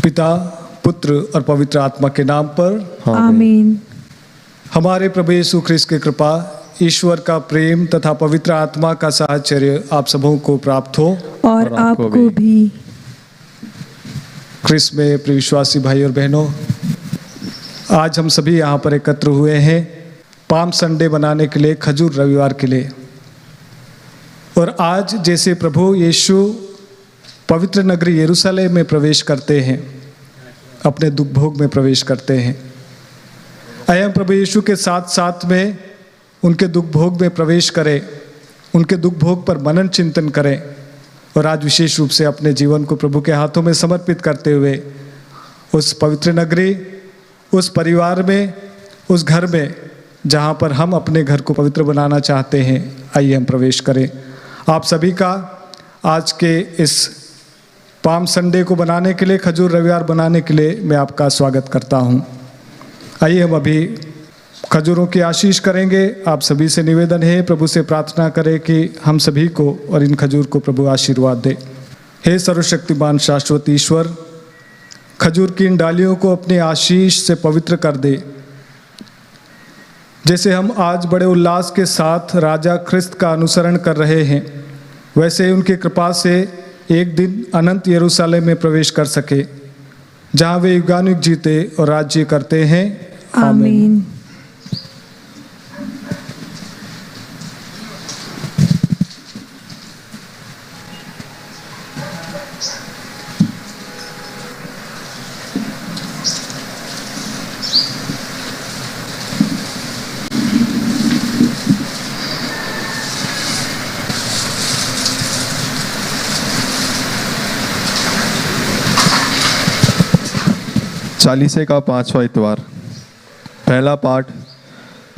पिता, पुत्र और पवित्र आत्मा के नाम पर आमीन। हमारे प्रभु यीशु ख्रिस्त की कृपा, ईश्वर का प्रेम तथा पवित्र आत्मा का साहचर्य आप सबों को प्राप्त हो और आपको भी। ख्रिस्त में प्रिय विश्वासी भाई और बहनों, आज हम सभी यहाँ पर एकत्र हुए हैं पाम संडे बनाने के लिए, खजूर रविवार के लिए। और आज जैसे प्रभु यीशु पवित्र नगरी यरूशलेम में प्रवेश करते हैं, अपने दुख भोग में प्रवेश करते हैं, आइए हम प्रभु यीशु के साथ साथ में उनके दुख भोग में प्रवेश करें, उनके दुख भोग पर मनन चिंतन करें और आज विशेष रूप से अपने जीवन को प्रभु के हाथों में समर्पित करते हुए उस पवित्र नगरी, उस परिवार में, उस घर में जहाँ पर हम अपने घर को पवित्र बनाना चाहते हैं, आइए हम प्रवेश करें। आप सभी का आज के इस पाम संडे को बनाने के लिए, खजूर रविवार बनाने के लिए मैं आपका स्वागत करता हूँ। आइए हम अभी खजूरों की आशीष करेंगे। आप सभी से निवेदन है, प्रभु से प्रार्थना करें कि हम सभी को और इन खजूर को प्रभु आशीर्वाद दे। हे सर्वशक्तिमान शाश्वत ईश्वर, खजूर की इन डालियों को अपने आशीष से पवित्र कर दे। जैसे हम आज बड़े उल्लास के साथ राजा ख्रिस्त का अनुसरण कर रहे हैं, वैसे उनकी कृपा से एक दिन अनंत यरूशलेम में प्रवेश कर सके, जहाँ वे युगानुयुग जीते और राज्य करते हैं। आमीन। चालीसे का 5वां इतवार। पहला पाठ।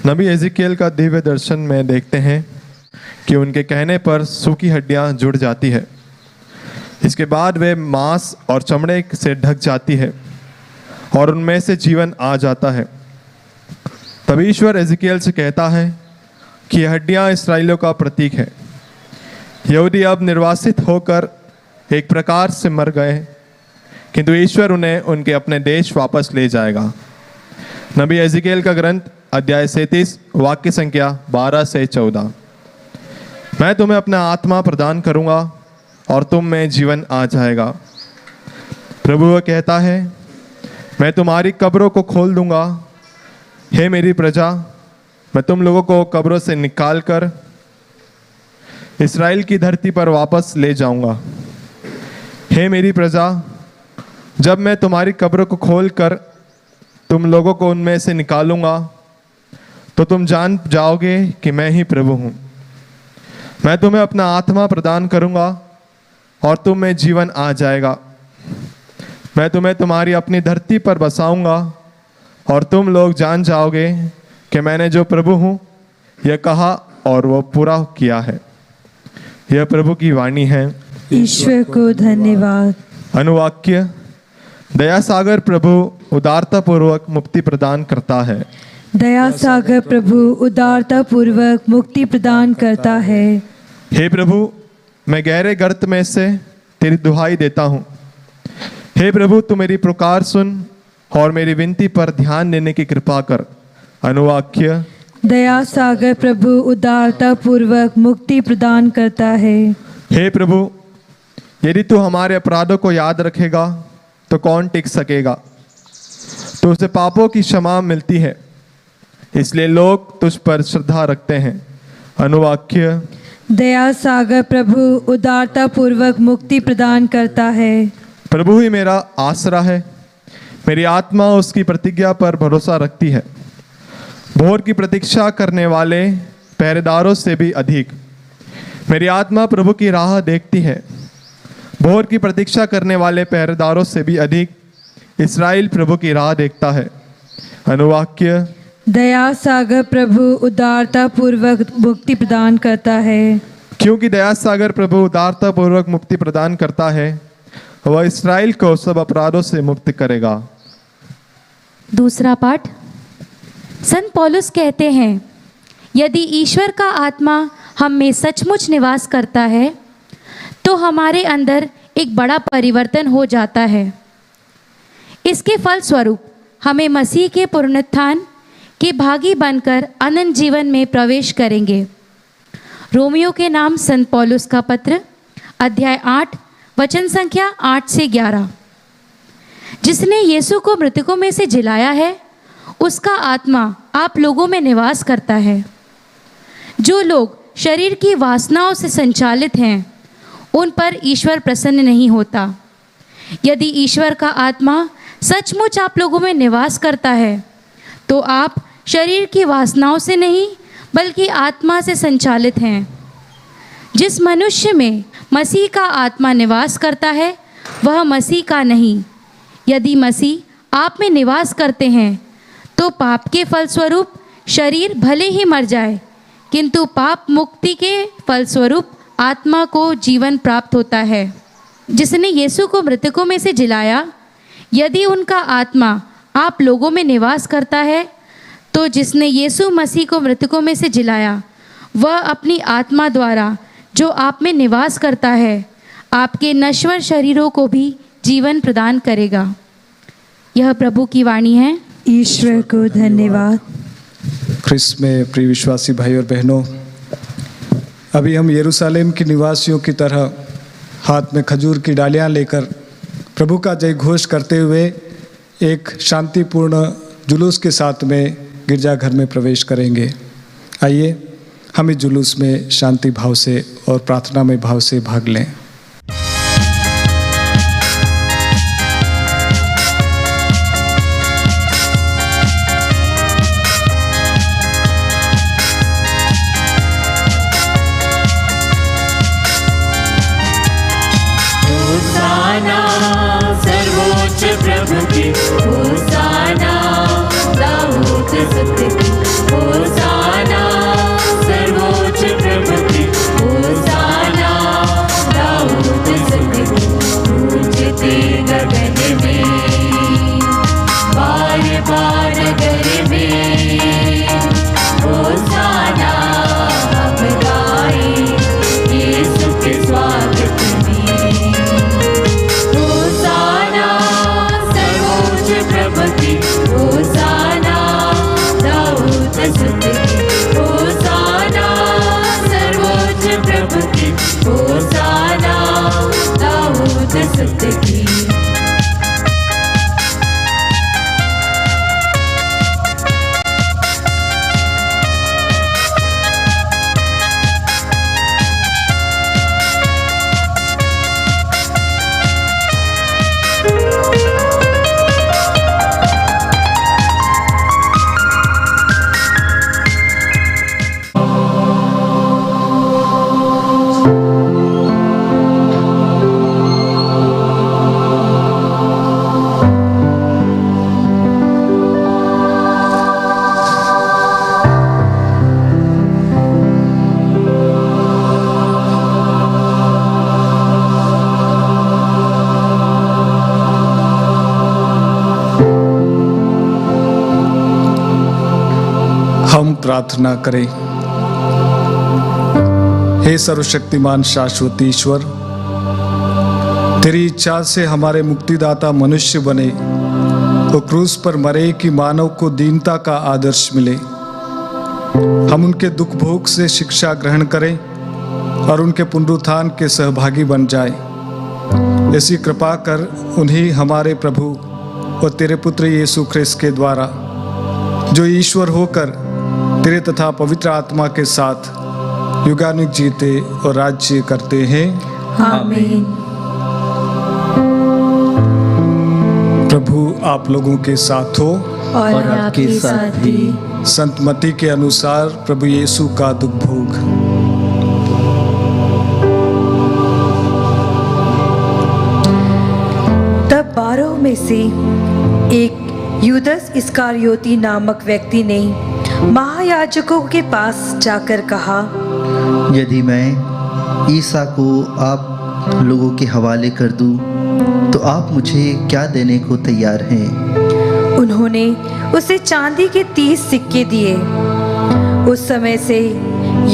नबी एजिकियल का दिव्य दर्शन में देखते हैं कि उनके कहने पर सूखी हड्डियां जुड़ जाती है। इसके बाद वे मांस और चमड़े से ढक जाती है और उनमें से जीवन आ जाता है। तभी ईश्वर एजिकियल से कहता है कि ये हड्डियां इस्राएलियों का प्रतीक है। यहूदी अब निर्वासित होकर एक प्रकार से मर गए, किंतु ईश्वर उन्हें उनके अपने देश वापस ले जाएगा। नबी एजिकियल का ग्रंथ अध्याय 37 वाक्य संख्या 12 से 14। मैं तुम्हें अपना आत्मा प्रदान करूंगा और तुम में जीवन आ जाएगा। प्रभु वह कहता है, मैं तुम्हारी कब्रों को खोल दूंगा। हे मेरी प्रजा, मैं तुम लोगों को कब्रों से निकाल कर इस्राएल की धरती पर वापस ले जाऊंगा। हे मेरी प्रजा, जब मैं तुम्हारी कब्रों को खोल कर तुम लोगों को उनमें से निकालूंगा, तो तुम जान जाओगे कि मैं ही प्रभु हूँ। मैं तुम्हें अपना आत्मा प्रदान करूंगा और तुम में जीवन आ जाएगा। मैं तुम्हें तुम्हारी अपनी धरती पर बसाऊंगा और तुम लोग जान जाओगे कि मैंने जो प्रभु हूँ यह कहा और वो पूरा किया है। यह प्रभु की वाणी है। ईश्वर को धन्यवाद। अनुवाक्य। दया सागर प्रभु उदारता पूर्वक मुक्ति प्रदान करता है। दया सागर प्रभु उदारता पूर्वक मुक्ति प्रदान करता है। हे प्रभु, मैं गहरे गर्त में से तेरी दुहाई देता हूँ। हे प्रभु, तू मेरी पुकार सुन और मेरी विनती पर ध्यान देने की कृपा कर। अनुवाक्य। दया सागर प्रभु उदारता पूर्वक मुक्ति प्रदान करता है। हे प्रभु, यदि तू हमारे अपराधों को याद रखेगा तो कौन टिक सकेगा। तो उसे पापों की क्षमा मिलती है, इसलिए लोग तुझ पर श्रद्धा रखते हैं। अनुवाक्य। दया सागर प्रभु उदारता पूर्वक मुक्ति प्रदान करता है। प्रभु ही मेरा आसरा है, मेरी आत्मा उसकी प्रतिज्ञा पर भरोसा रखती है। भोर की प्रतीक्षा करने वाले पहरेदारों से भी अधिक मेरी आत्मा प्रभु की राह देखती है। भोर की प्रतीक्षा करने वाले पहरेदारों से भी अधिक इस्राएल प्रभु की राह देखता है। अनुवाक्य। दया सागर प्रभु उदारता पूर्वक मुक्ति प्रदान करता है। क्योंकि दया सागर प्रभु उदारता पूर्वक मुक्ति प्रदान करता है, वह इस्राएल को सब अपराधों से मुक्त करेगा। दूसरा पाठ। संत पौलुस कहते हैं, यदि ईश्वर का आत्मा हम में सचमुच निवास करता है तो हमारे अंदर एक बड़ा परिवर्तन हो जाता है। इसके फल स्वरूप हमें मसीह के पुनरुत्थान के भागी बनकर अनंत जीवन में प्रवेश करेंगे। रोमियो के नाम संत पौलुस का पत्र, अध्याय 8, वचन संख्या 8 से 11। जिसने यीशु को मृतकों में से जिलाया है, उसका आत्मा आप लोगों में निवास करता है। जो लोग शरीर की वासनाओं से संचालित हैं, उन पर ईश्वर प्रसन्न नहीं होता। यदि ईश्वर का आत्मा सचमुच आप लोगों में निवास करता है, तो आप शरीर की वासनाओं से नहीं बल्कि आत्मा से संचालित हैं। जिस मनुष्य में मसीह का आत्मा निवास करता है, वह मसीह का नहीं। यदि मसीह आप में निवास करते हैं, तो पाप के फलस्वरूप शरीर भले ही मर जाए, किंतु पाप मुक्ति के फलस्वरूप आत्मा को जीवन प्राप्त होता है। जिसने यीशु को मृतकों में से जिलाया, यदि उनका आत्मा आप लोगों में निवास करता है, तो जिसने यीशु मसीह को मृतकों में से जिलाया, वह अपनी आत्मा द्वारा जो आप में निवास करता है, आपके नश्वर शरीरों को भी जीवन प्रदान करेगा। यह प्रभु की वाणी है। ईश्वर को धन्यवाद। ख्रिस्त में प्रिय विश्वासी भाई और बहनों, अभी हम यरूशलेम के निवासियों की तरह हाथ में खजूर की डालियां लेकर प्रभु का जय घोष करते हुए एक शांतिपूर्ण जुलूस के साथ में गिरजाघर में प्रवेश करेंगे। आइए हम इस जुलूस में शांति भाव से और प्रार्थना में भाव से भाग लें। प्रभु की होसाना, दाऊद सत्य की होसाना, सर्वोच्च प्रभु की होसाना, दाऊद सत्य की गूंजते गगन में, बार बार नगर में होसाना हम गाए यीशु के स्वागत में। होसाना दाऊद सत्य की होसाना, सर्वोच्च प्रभु की होसाना, दाऊद सत्य की। प्रार्थना करें। हे सर्वशक्तिमान शाश्वत ईश्वर, तेरी इच्छा से हमारे मुक्तिदाता मनुष्य बने, वो क्रूस पर मरे कि मानव को दीनता का आदर्श मिले। हम उनके दुख भोग से शिक्षा ग्रहण करें और उनके पुनरुत्थान के सहभागी बन जाए। ऐसी कृपा कर उन्हीं हमारे प्रभु और तेरे पुत्र यीशु ख्रिस्त के द्वारा, जो ईश्वर होकर तेरे तथा पवित्र आत्मा के साथ युगानुग जीते और राज्य करते हैं। आमीन। प्रभु आप लोगों के साथ हो और आपके साथ भी। संत मत्ती के अनुसार प्रभु यीशु का दुख भोग। तब 12 में से एक यूदस इस्करियोती नामक व्यक्ति ने महायाजकों के पास जाकर कहा, यदि मैं ईसा को आप लोगों के हवाले कर दूं, तो आप मुझे क्या देने को तैयार हैं? उन्होंने उसे चांदी के 30 सिक्के दिए। उस समय से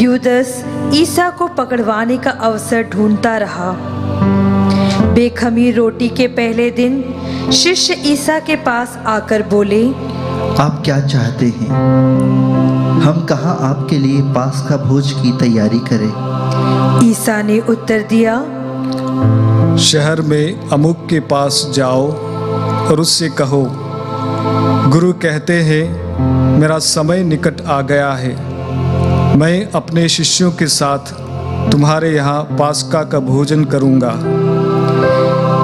यूदस ईसा को पकड़वाने का अवसर ढूंढता रहा। बेखमीर रोटी के पहले दिन शिष्य ईसा के पास आकर बोले, आप क्या चाहते हैं? हम कहाँ आपके लिए पास्का भोज की तैयारी करें? ईसा ने उत्तर दिया, शहर में अमुक के पास जाओ और उससे कहो, गुरु कहते हैं मेरा समय निकट आ गया है, मैं अपने शिष्यों के साथ तुम्हारे यहाँ पास्का का भोजन करूँगा।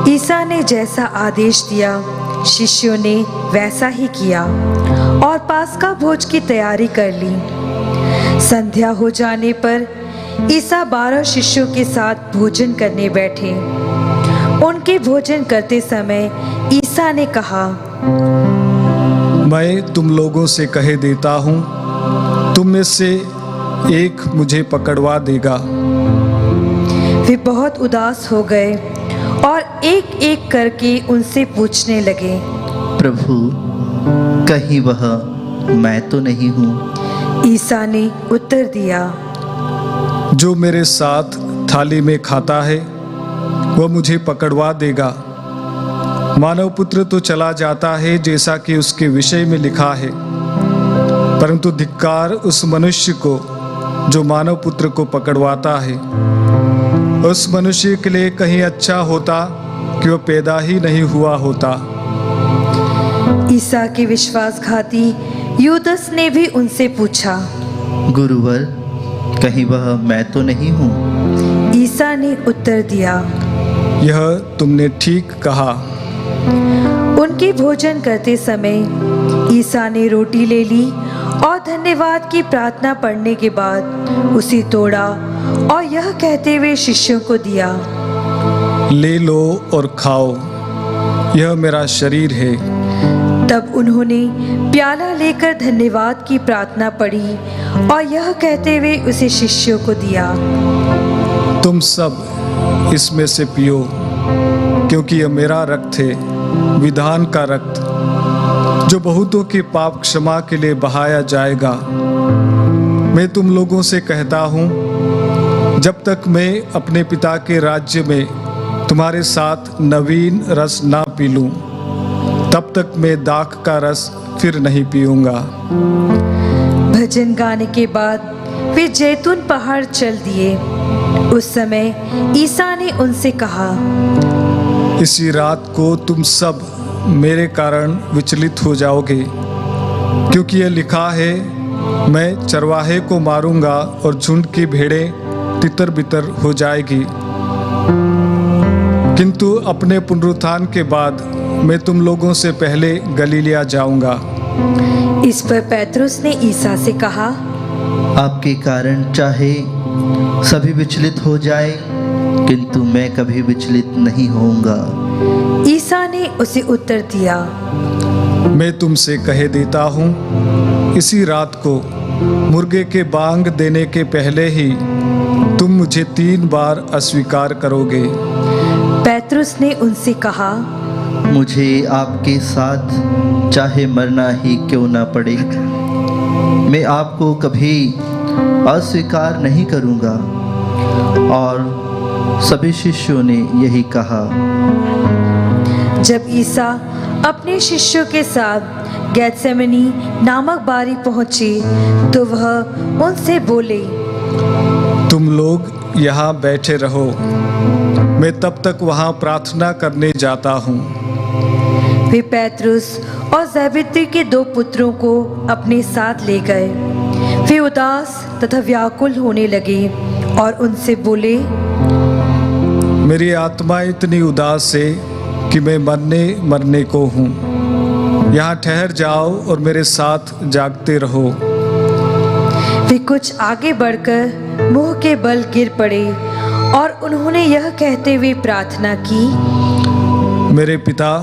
ईसा ने जैसा आदेश दिया शिष्यों ने वैसा ही किया और पास्का भोज की तैयारी कर ली। संध्या हो जाने पर ईसा 12 शिष्यों के साथ भोजन करने बैठे। उनके भोजन करते समय ईसा ने कहा, मैं तुम लोगों से कहे देता हूँ, तुम में से एक मुझे पकड़वा देगा। वे बहुत उदास हो गए और एक एक करके उनसे पूछने लगे, प्रभु, कहीं वह मैं तो नहीं हूँ? ईसा ने उत्तर दिया, जो मेरे साथ थाली में खाता है वह मुझे पकड़वा देगा। मानव पुत्र तो चला जाता है जैसा कि उसके विषय में लिखा है, परंतु धिक्कार उस मनुष्य को जो मानव पुत्र को पकड़वाता है। उस मनुष्य के लिए कहीं अच्छा होता कि वह पैदा ही नहीं हुआ होता। ईसा के विश्वासघाती यूदस ने भी उनसे पूछा, गुरुवर, कहीं वह मैं तो नहीं हूँ? ईसा ने उत्तर दिया, यह तुमने ठीक कहा। उनके भोजन करते समय ईसा ने रोटी ले ली और धन्यवाद की प्रार्थना पढ़ने के बाद उसे तोड़ा और यह कहते हुए शिष्यों को दिया, ले लो और खाओ, यह मेरा शरीर है। तब उन्होंने प्याला लेकर धन्यवाद की प्रार्थना पढ़ी और यह कहते हुए उसे शिष्यों को दिया, तुम सब इसमें से पियो, क्योंकि यह मेरा रक्त है, विधान का रक्त, जो बहुतों के पाप क्षमा के लिए बहाया जाएगा। मैं तुम लोगों से कहता हूँ, जब तक मैं अपने पिता के राज्य में तुम्हारे साथ नवीन रस ना पी लूं, तब तक मैं दाख का रस फिर नहीं पीऊंगा। भजन गाने के बाद वे जैतून पहाड़ चल दिए। उस समय ईसा ने उनसे कहा, इसी रात को तुम सब मेरे कारण विचलित हो जाओगे, क्योंकि यह लिखा है, मैं चरवाहे को मारूंगा और झुंड की भेड़ें तितर बितर हो जाएगी। किंतु अपने पुनरुत्थान के बाद मैं तुम लोगों से पहले गलीलिया जाऊंगा। इस पर पेत्रुस ने ईसा से कहा, आपके कारण चाहे सभी विचलित हो जाए, किंतु मैं कभी विचलित नहीं होऊंगा। ईसा ने उसे उत्तर दिया, मैं तुमसे कहे देता हूँ, इसी रात को मुर्गे के बांग देने के पहले ही तुम मुझे 3 बार अस्वीकार करोगे। पेत्रुस ने उनसे कहा, मुझे आपके साथ चाहे मरना ही क्यों ना पड़े, मैं आपको कभी अस्वीकार नहीं करूंगा। और सभी शिष्यों ने यही कहा। जब ईसा अपने शिष्यों के साथ गेत्सेमनी नामक बारी पहुंचे तो वह उनसे बोले, तुम लोग यहाँ बैठे रहो, मैं तब तक वहाँ प्रार्थना करने जाता हूँ। वे पेत्रुस और ज़ेबेदी के 2 पुत्रों को अपने साथ ले गए। वे उदास तथा व्याकुल होने लगे और उनसे बोले, मेरी आत्मा इतनी उदास है कि मैं मरने को हूँ। यहाँ ठहर जाओ और मेरे साथ जागते रहो। वे कुछ आगे बढ़कर मुंह के बल गिर पड़े और उन्होंने यह कहते हुए प्रार्थना की, मेरे पिता,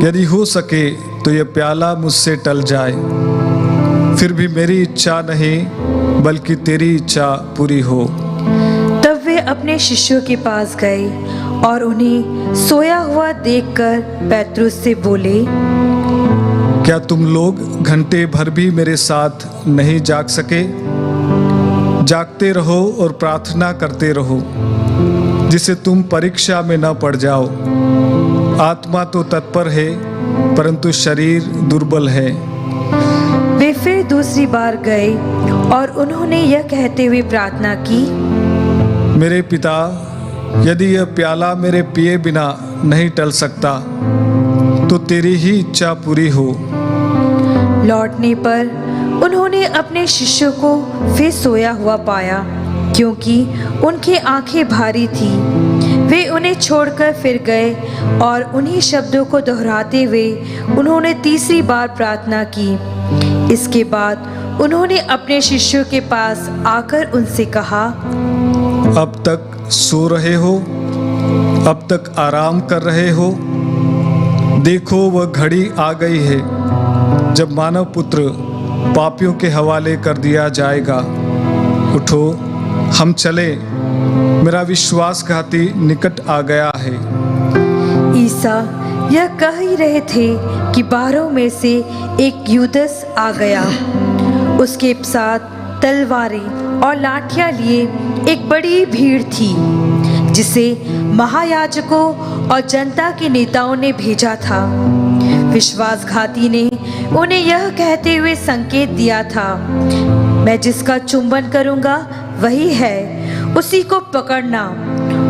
यदि हो सके तो यह प्याला मुझसे टल जाए, फिर भी मेरी इच्छा नहीं बल्कि तेरी इच्छा पूरी हो। तब वे अपने शिष्यों के पास गए और उन्हें सोया हुआ देखकर पेत्रुस से बोले, क्या तुम लोग घंटे भर भी मेरे साथ नहीं जाग सके? जागते रहो और प्रार्थना करते रहो, जिससे तुम परीक्षा में न पड़ जाओ। आत्मा तो तत्पर है परंतु शरीर दुर्बल है। वे फिर दूसरी बार गए और उन्होंने यह कहते हुए प्रार्थना की, मेरे पिता, यदि यह प्याला मेरे पिए बिना नहीं टल सकता तो तेरी ही इच्छा पूरी हो। लौटने पर उन्होंने अपने शिष्यों को फिर सोया हुआ पाया, क्योंकि उनकी आंखें भारी थी। वे उन्हें छोड़कर फिर गए और उन्हीं शब्दों को दोहराते हुए उन्होंने तीसरी बार प्रार्थना की। इसके बाद उन्होंने अपने शिष्यों के पास आकर उनसे कहा, अब तक सो रहे हो, अब तक आराम कर रहे हो। देखो वह घड़ी आ गई है जब मानव पुत्र पापियों के हवाले कर दिया जाएगा। उठो, हम चले, मेरा विश्वासघाती निकट आ गया है। ईसा यह कह ही रहे थे कि 12 में से एक यूदस आ गया। उसके साथ तलवारें और लाठियां लिए एक बड़ी भीड़ थी, जिसे महायाजकों और जनता के नेताओं ने भेजा था। विश्वासघाती ने उन्हें यह कहते हुए संकेत दिया था, मैं जिसका चुंबन करूंगा वही है, उसी को पकड़ना।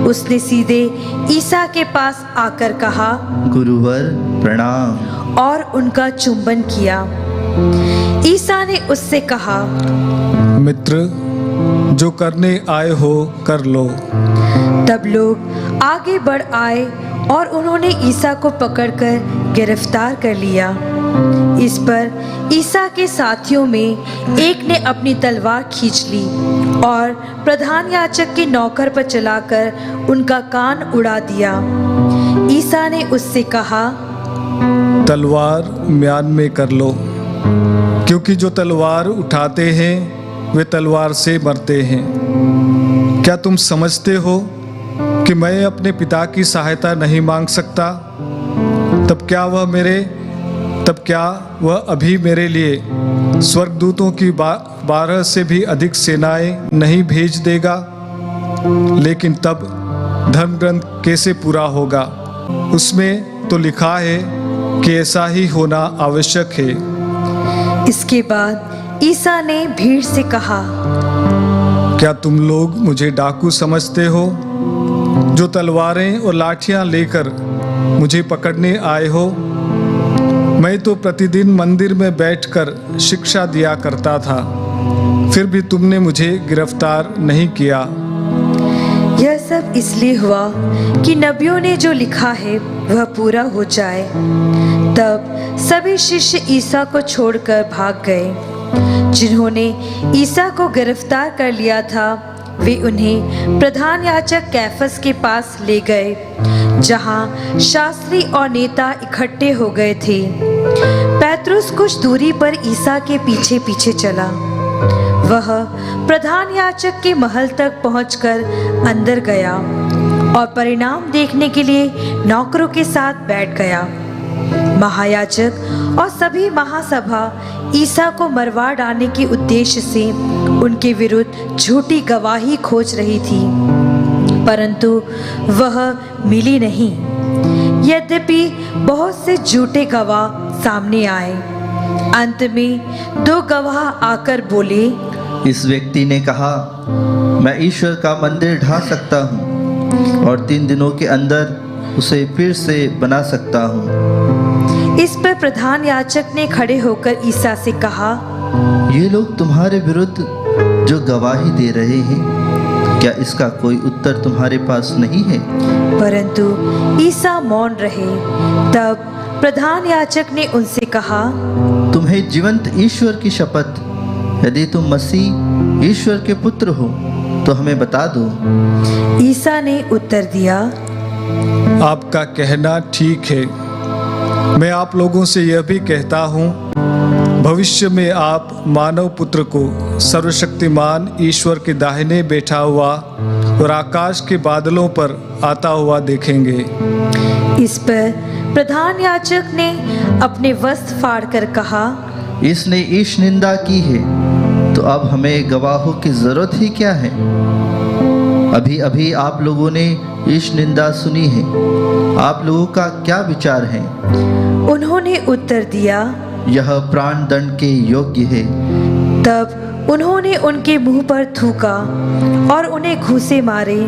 उसने सीधे ईसा के पास आकर कहा, गुरुवर प्रणाम, और उनका चुंबन किया। ईसा ने उससे कहा, मित्र, जो करने आए हो कर लो। तब लोग आगे बढ़ आए और उन्होंने ईसा को पकड़कर गिरफ्तार कर लिया। इस पर ईसा के साथियों में एक ने अपनी तलवार खींच ली और प्रधान याजक के नौकर पर चलाकर उनका कान उड़ा दिया। ईसा ने उससे कहा, तलवार म्यान में कर लो, क्योंकि जो तलवार उठाते हैं वे तलवार से मरते हैं। क्या तुम समझते हो कि मैं अपने पिता की सहायता नहीं मांग सकता? तब क्या वह अभी मेरे लिए स्वर्गदूतों की 12 से भी अधिक सेनाएं नहीं भेज देगा? लेकिन तब धर्म ग्रंथ कैसे पूरा होगा? उसमें तो लिखा है कि ऐसा ही होना आवश्यक है। इसके बाद ईसा ने भीड़ से कहा, क्या तुम लोग मुझे डाकू समझते हो, जो तलवारें और लाठियां लेकर मुझे पकड़ने आए हो? मैं तो प्रतिदिन मंदिर में बैठकर शिक्षा दिया करता था, फिर भी तुमने मुझे गिरफ्तार नहीं किया। यह सब इसलिए हुआ कि नबियों ने जो लिखा है वह पूरा हो जाए। तब सभी शिष्य ईसा को छोड़कर भाग गए। जिन्होंने ईसा को गिरफ्तार कर लिया था, वे उन्हें प्रधान याजक कैफस के पास ले गए, जहां शास्त्री और नेता इकट्ठे हो गए थे। पेट्रुस कुछ दूरी पर ईसा के पीछे पीछे चला। वह प्रधान याजक के महल तक पहुंचकर अंदर गया और परिणाम देखने के लिए नौकरों के साथ बैठ गया। महायाजक और सभी महासभा ईसा को मरवा डालने के उद्देश्य से उनके विरुद्ध झूठी गवाही खोज रही थी, परंतु वह मिली नहीं। यद्यपि बहुत से झूठे गवाह सामने आए, अंत में 2 गवाह आकर बोले, इस व्यक्ति ने कहा, मैं ईश्वर का मंदिर ढा सकता हूँ और 3 दिनों के अंदर उसे फिर से बना सकता हूँ। इस पर प्रधान याजक ने खड़े होकर ईसा से कहा, ये लोग तुम्हारे विरुद्ध जो गवाही दे रहे हैं, क्या इसका कोई उत्तर तुम्हारे पास नहीं है? परंतु ईसा मौन रहे। तब प्रधान याजक ने उनसे कहा, तुम्हें जीवंत ईश्वर की शपथ, यदि तुम मसीह ईश्वर के पुत्र हो तो हमें बता दो। ईसा ने उत्तर दिया, आपका कहना ठीक है। मैं आप लोगों से यह भी कहता हूँ, भविष्य में आप मानव पुत्र को सर्वशक्तिमान ईश्वर के दाहिने बैठा हुआ और आकाश के बादलों पर आता हुआ देखेंगे। इस पर प्रधान याजक ने अपने वस्त्र फाड़कर कहा, इसने ईश निंदा की है, तो अब हमें गवाहों की जरूरत ही क्या है? अभी अभी आप लोगों ने इस निंदा सुनी है। आप लोगों का क्या विचार है? उन्होंने उत्तर दिया, यह प्राण दंड के योग्य है। तब उन्होंने उनके मुंह पर थूका और उन्हें घूंसे मारे।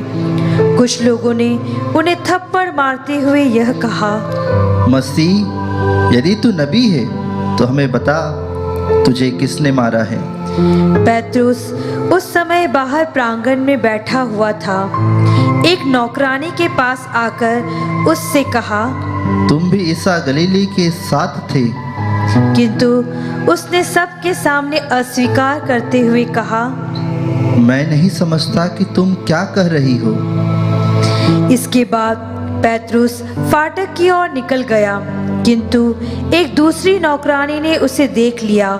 कुछ लोगों ने उन्हें थप्पड़ मारते हुए यह कहा, मसीह, यदि तू नबी है तो हमें बता, तुझे किसने मारा है? पेत्रुस उस समय बाहर प्रांगण में बैठा हुआ था। एक नौकरानी के पास आकर उससे कहा, तुम भी ईसा गलीली के साथ थे? किंतु उसने सबके सामने अस्वीकार करते हुए कहा, मैं नहीं समझता कि तुम क्या कह रही हो। इसके बाद पेत्रुस फाटक की ओर निकल गया, किंतु एक दूसरी नौकरानी ने उसे देख लिया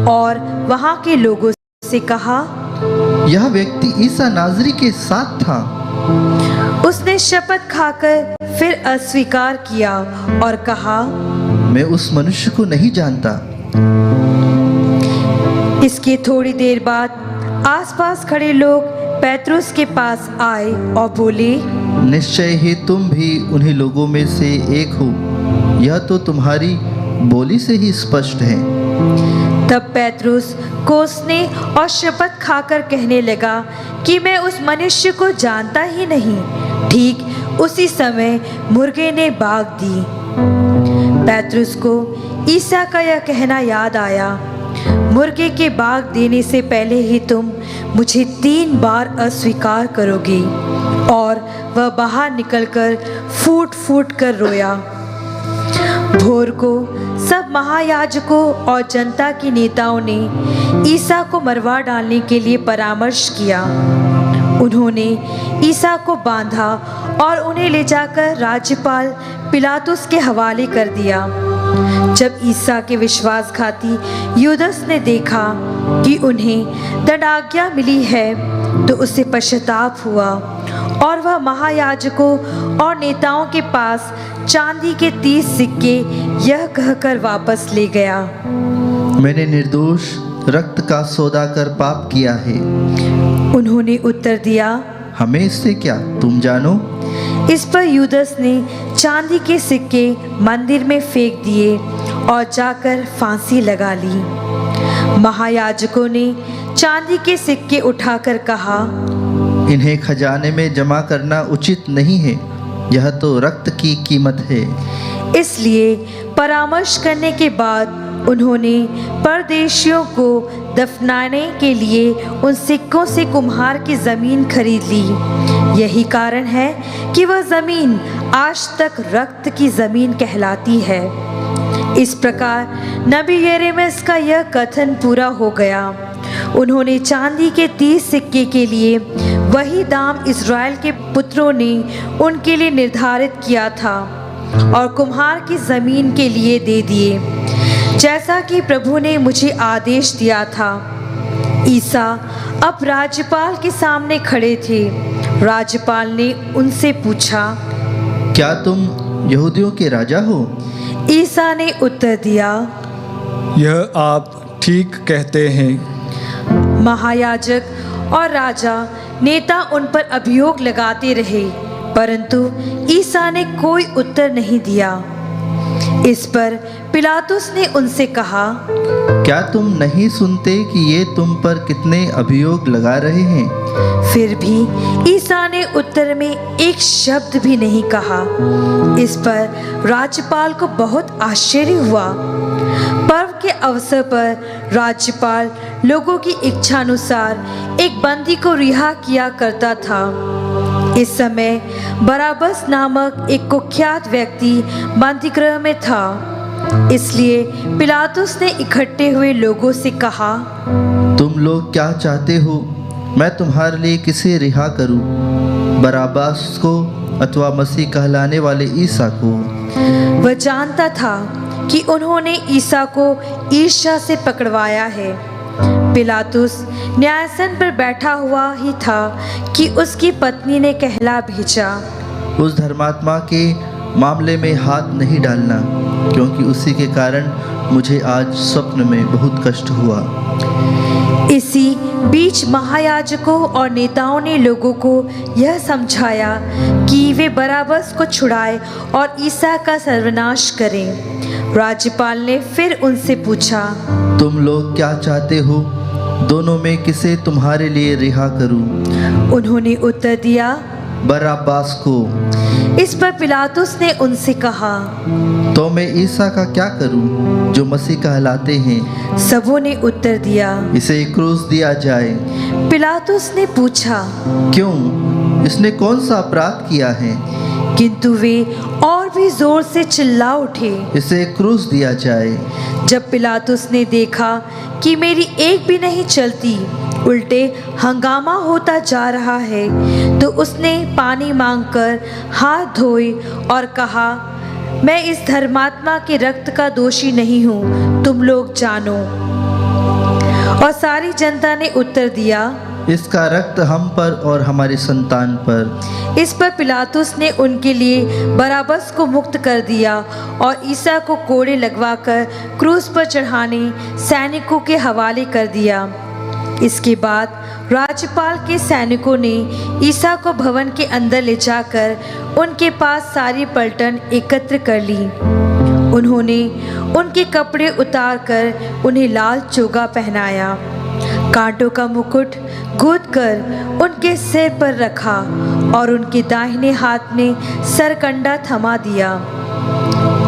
और वहां के लोगों से कहा, यह व्यक्ति ईसा नाजरी के साथ था। उसने शपथ खाकर फिर अस्वीकार किया और कहा, मैं उस मनुष्य को नहीं जानता। इसके थोड़ी देर बाद आसपास खड़े लोग पेत्रुस के पास आए और बोले, निश्चय ही तुम भी उन्हीं लोगों में से एक हो, यह तो तुम्हारी बोली से ही स्पष्ट है। तब पेत्रुस कोसने और शपथ खाकर कहने लगा कि मैं उस मनुष्य को जानता ही नहीं। ठीक उसी समय मुर्गे ने बाग दी। पेत्रुस को ईसा का यह कहना याद आया, मुर्गे के बाग देने से पहले ही तुम मुझे 3 बार अस्वीकार करोगे। और वह बाहर निकलकर फूट फूट कर रोया। भोर को सब महायाजकों और जनता के नेताओं ने ईसा को मरवा डालने के लिए परामर्श किया। उन्होंने ईसा को बांधा और उन्हें ले जाकर राज्यपाल पिलातुस के हवाले कर दिया। जब ईसा के विश्वासघाती यूदस ने देखा कि उन्हें दंडाज्ञा मिली है तो उसे पश्चाताप हुआ और वह महायाजकों और नेताओं के पास चांदी के 30 सिक्के यह कहकर वापस ले गया, मैंने निर्दोष रक्त का सौदा कर पाप किया है। उन्होंने उत्तर दिया, हमें इससे क्या, तुम जानो। इस पर यूदस ने चांदी के सिक्के मंदिर में फेंक दिए और जाकर फांसी लगा ली। महायाजकों ने चांदी के सिक्के उठाकर कहा, इन्हें खजाने में जमा करना उचित नहीं है, यह तो रक्त की कीमत है। इसलिए परामर्श करने के बाद उन्होंने परदेशियों को दफनाने के लिए उन सिक्कों से कुम्हार की ज़मीन खरीद ली। यही कारण है कि वह ज़मीन आज तक रक्त की ज़मीन कहलाती है। इस प्रकार नबी यिर्मयाह का यह कथन पूरा हो गया। उन्होंने चांदी के 30 सिक्के के लिए वही दाम इज़राइल के पुत्रों ने उनके लिए निर्धारित किया था और कुम्हार की ज़मीन के लिए दे दिए, जैसा कि प्रभु ने मुझे आदेश दिया था। ईसा अब राज्यपाल के सामने खड़े थे। राज्यपाल ने उनसे पूछा, क्या तुम यहूदियों के राजा हो? ईसा ने उत्तर दिया, यह आप ठीक कहते हैं। महायाजक और राजा नेता उन पर अभियोग लगाते रहे, परंतु ईसा ने कोई उत्तर नहीं दिया। इस पर पिलातुस ने उनसे कहा, क्या तुम नहीं सुनते कि ये तुम पर कितने अभियोग लगा रहे हैं? फिर भी ईसा ने उत्तर में एक शब्द भी नहीं कहा। इस पर राज्यपाल को बहुत आश्चर्य हुआ। पर्व के अवसर पर राज्यपाल लोगों की इच्छानुसार एक बंदी को रिहा किया करता था। इस समय बराबस नामक एक कुख्यात व्यक्ति बंदीगृह में था। इसलिए पिलातुस ने इकट्ठे हुए लोगों से कहा, तुम लोग क्या चाहते हो, मैं तुम्हारे लिए किसे रिहा करूं, बराबस को अथवा मसीह कहलाने वाले ईसा को? वह जानता था कि उन्होंने ईसा को ईर्ष्या से पकड़वाया है। पिलातुस न्यायासन पर बैठा हुआ ही था कि उसकी पत्नी ने कहला भेजा, उस धर्मात्मा के मामले में हाथ नहीं डालना, क्योंकि उसी के कारण मुझे आज स्वप्न में बहुत कष्ट हुआ। इसी बीच महायाजकों और नेताओं ने लोगों को यह समझाया कि वे बराबस को छुड़ाए और ईसा का सर्वनाश करें। राज्यपाल ने फिर उनसे पूछा, तुम लोग क्या चाहते हो? दोनों में किसे तुम्हारे लिए रिहा करूं? उन्होंने उत्तर दिया, बराब्बास को। इस पर पिलातुस ने उनसे कहा, तो मैं ईसा का क्या करूं जो मसीह कहलाते हैं? सबों ने उत्तर दिया, इसे क्रूस दिया जाए। पिलातुस ने पूछा, क्यों? इसने कौन सा अपराध किया है? किंतु वे और भी जोर से चिल्ला उठे, इसे क्रूस दिया जाए। जब पिलातुस ने देखा कि मेरी एक भी नहीं चलती, उल्टे हंगामा होता जा रहा है, तो उसने पानी मांगकर हाथ धोए और कहा, मैं इस धर्मात्मा के रक्त का दोषी नहीं हूँ, तुम लोग जानो। और सारी जनता ने उत्तर दिया, इसका रक्त हम पर और हमारी संतान पर। इस पर पिलातुस ने उनके लिए बराबस को मुक्त कर दिया और ईसा को कोड़े लगवाकर क्रूस पर चढ़ाने सैनिकों के हवाले कर दिया। इसके बाद राज्यपाल के सैनिकों ने ईसा को भवन के अंदर ले जाकर उनके पास सारी पलटन एकत्र कर ली। उन्होंने उनके कपड़े उतारकर उन्हें लाल चोगा पहनाया, कांटों का मुकुट गूंथकर उनके सिर पर रखा और उनके दाहिने हाथ में सरकंडा थमा दिया।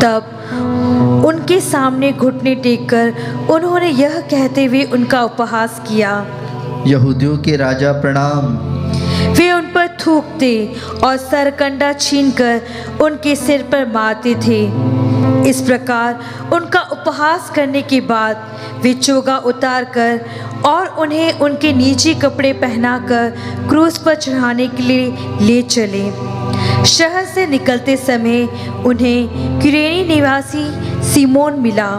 तब उनके सामने घुटने टेककर उन्होंने यह कहते हुए उनका उपहास किया, यहूदियों के राजा प्रणाम। वे उन पर थूकते और सरकंडा छीनकर उनके सिर पर मारते थे। इस प्रकार उनका उपहास करने के बाद वे चोगा उतारकर और उन्हें उनके नीचे कपड़े पहनाकर क्रूस पर चढ़ाने के लिए ले चले। शहर से निकलते समय उन्हें कुरेनी निवासी सिमोन मिला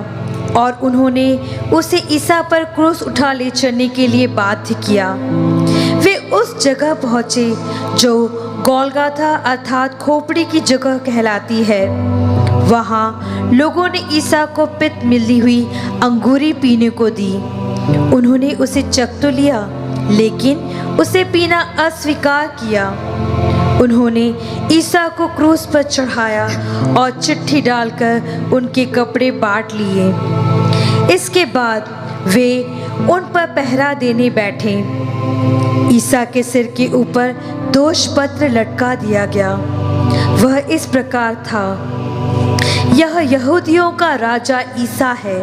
और उन्होंने उसे ईसा पर क्रूस उठा ले चलने के लिए बाध्य किया। वे उस जगह पहुँचे जो गोलगाथा अर्थात खोपड़ी की जगह कहलाती है। वहाँ लोगों ने ईसा को पित्त मिली हुई अंगूरी पीने को दी। उन्होंने उसे चख तो लिया, लेकिन उसे पीना अस्वीकार किया। उन्होंने ईसा को क्रूस पर चढ़ाया और चिट्ठी डालकर उनके कपड़े बांट लिए। इसके बाद वे उन पर पहरा देने बैठे। ईसा के सिर के ऊपर दोष पत्र लटका दिया गया। वह इस प्रकार था, यह यहूदियों का राजा ईसा है।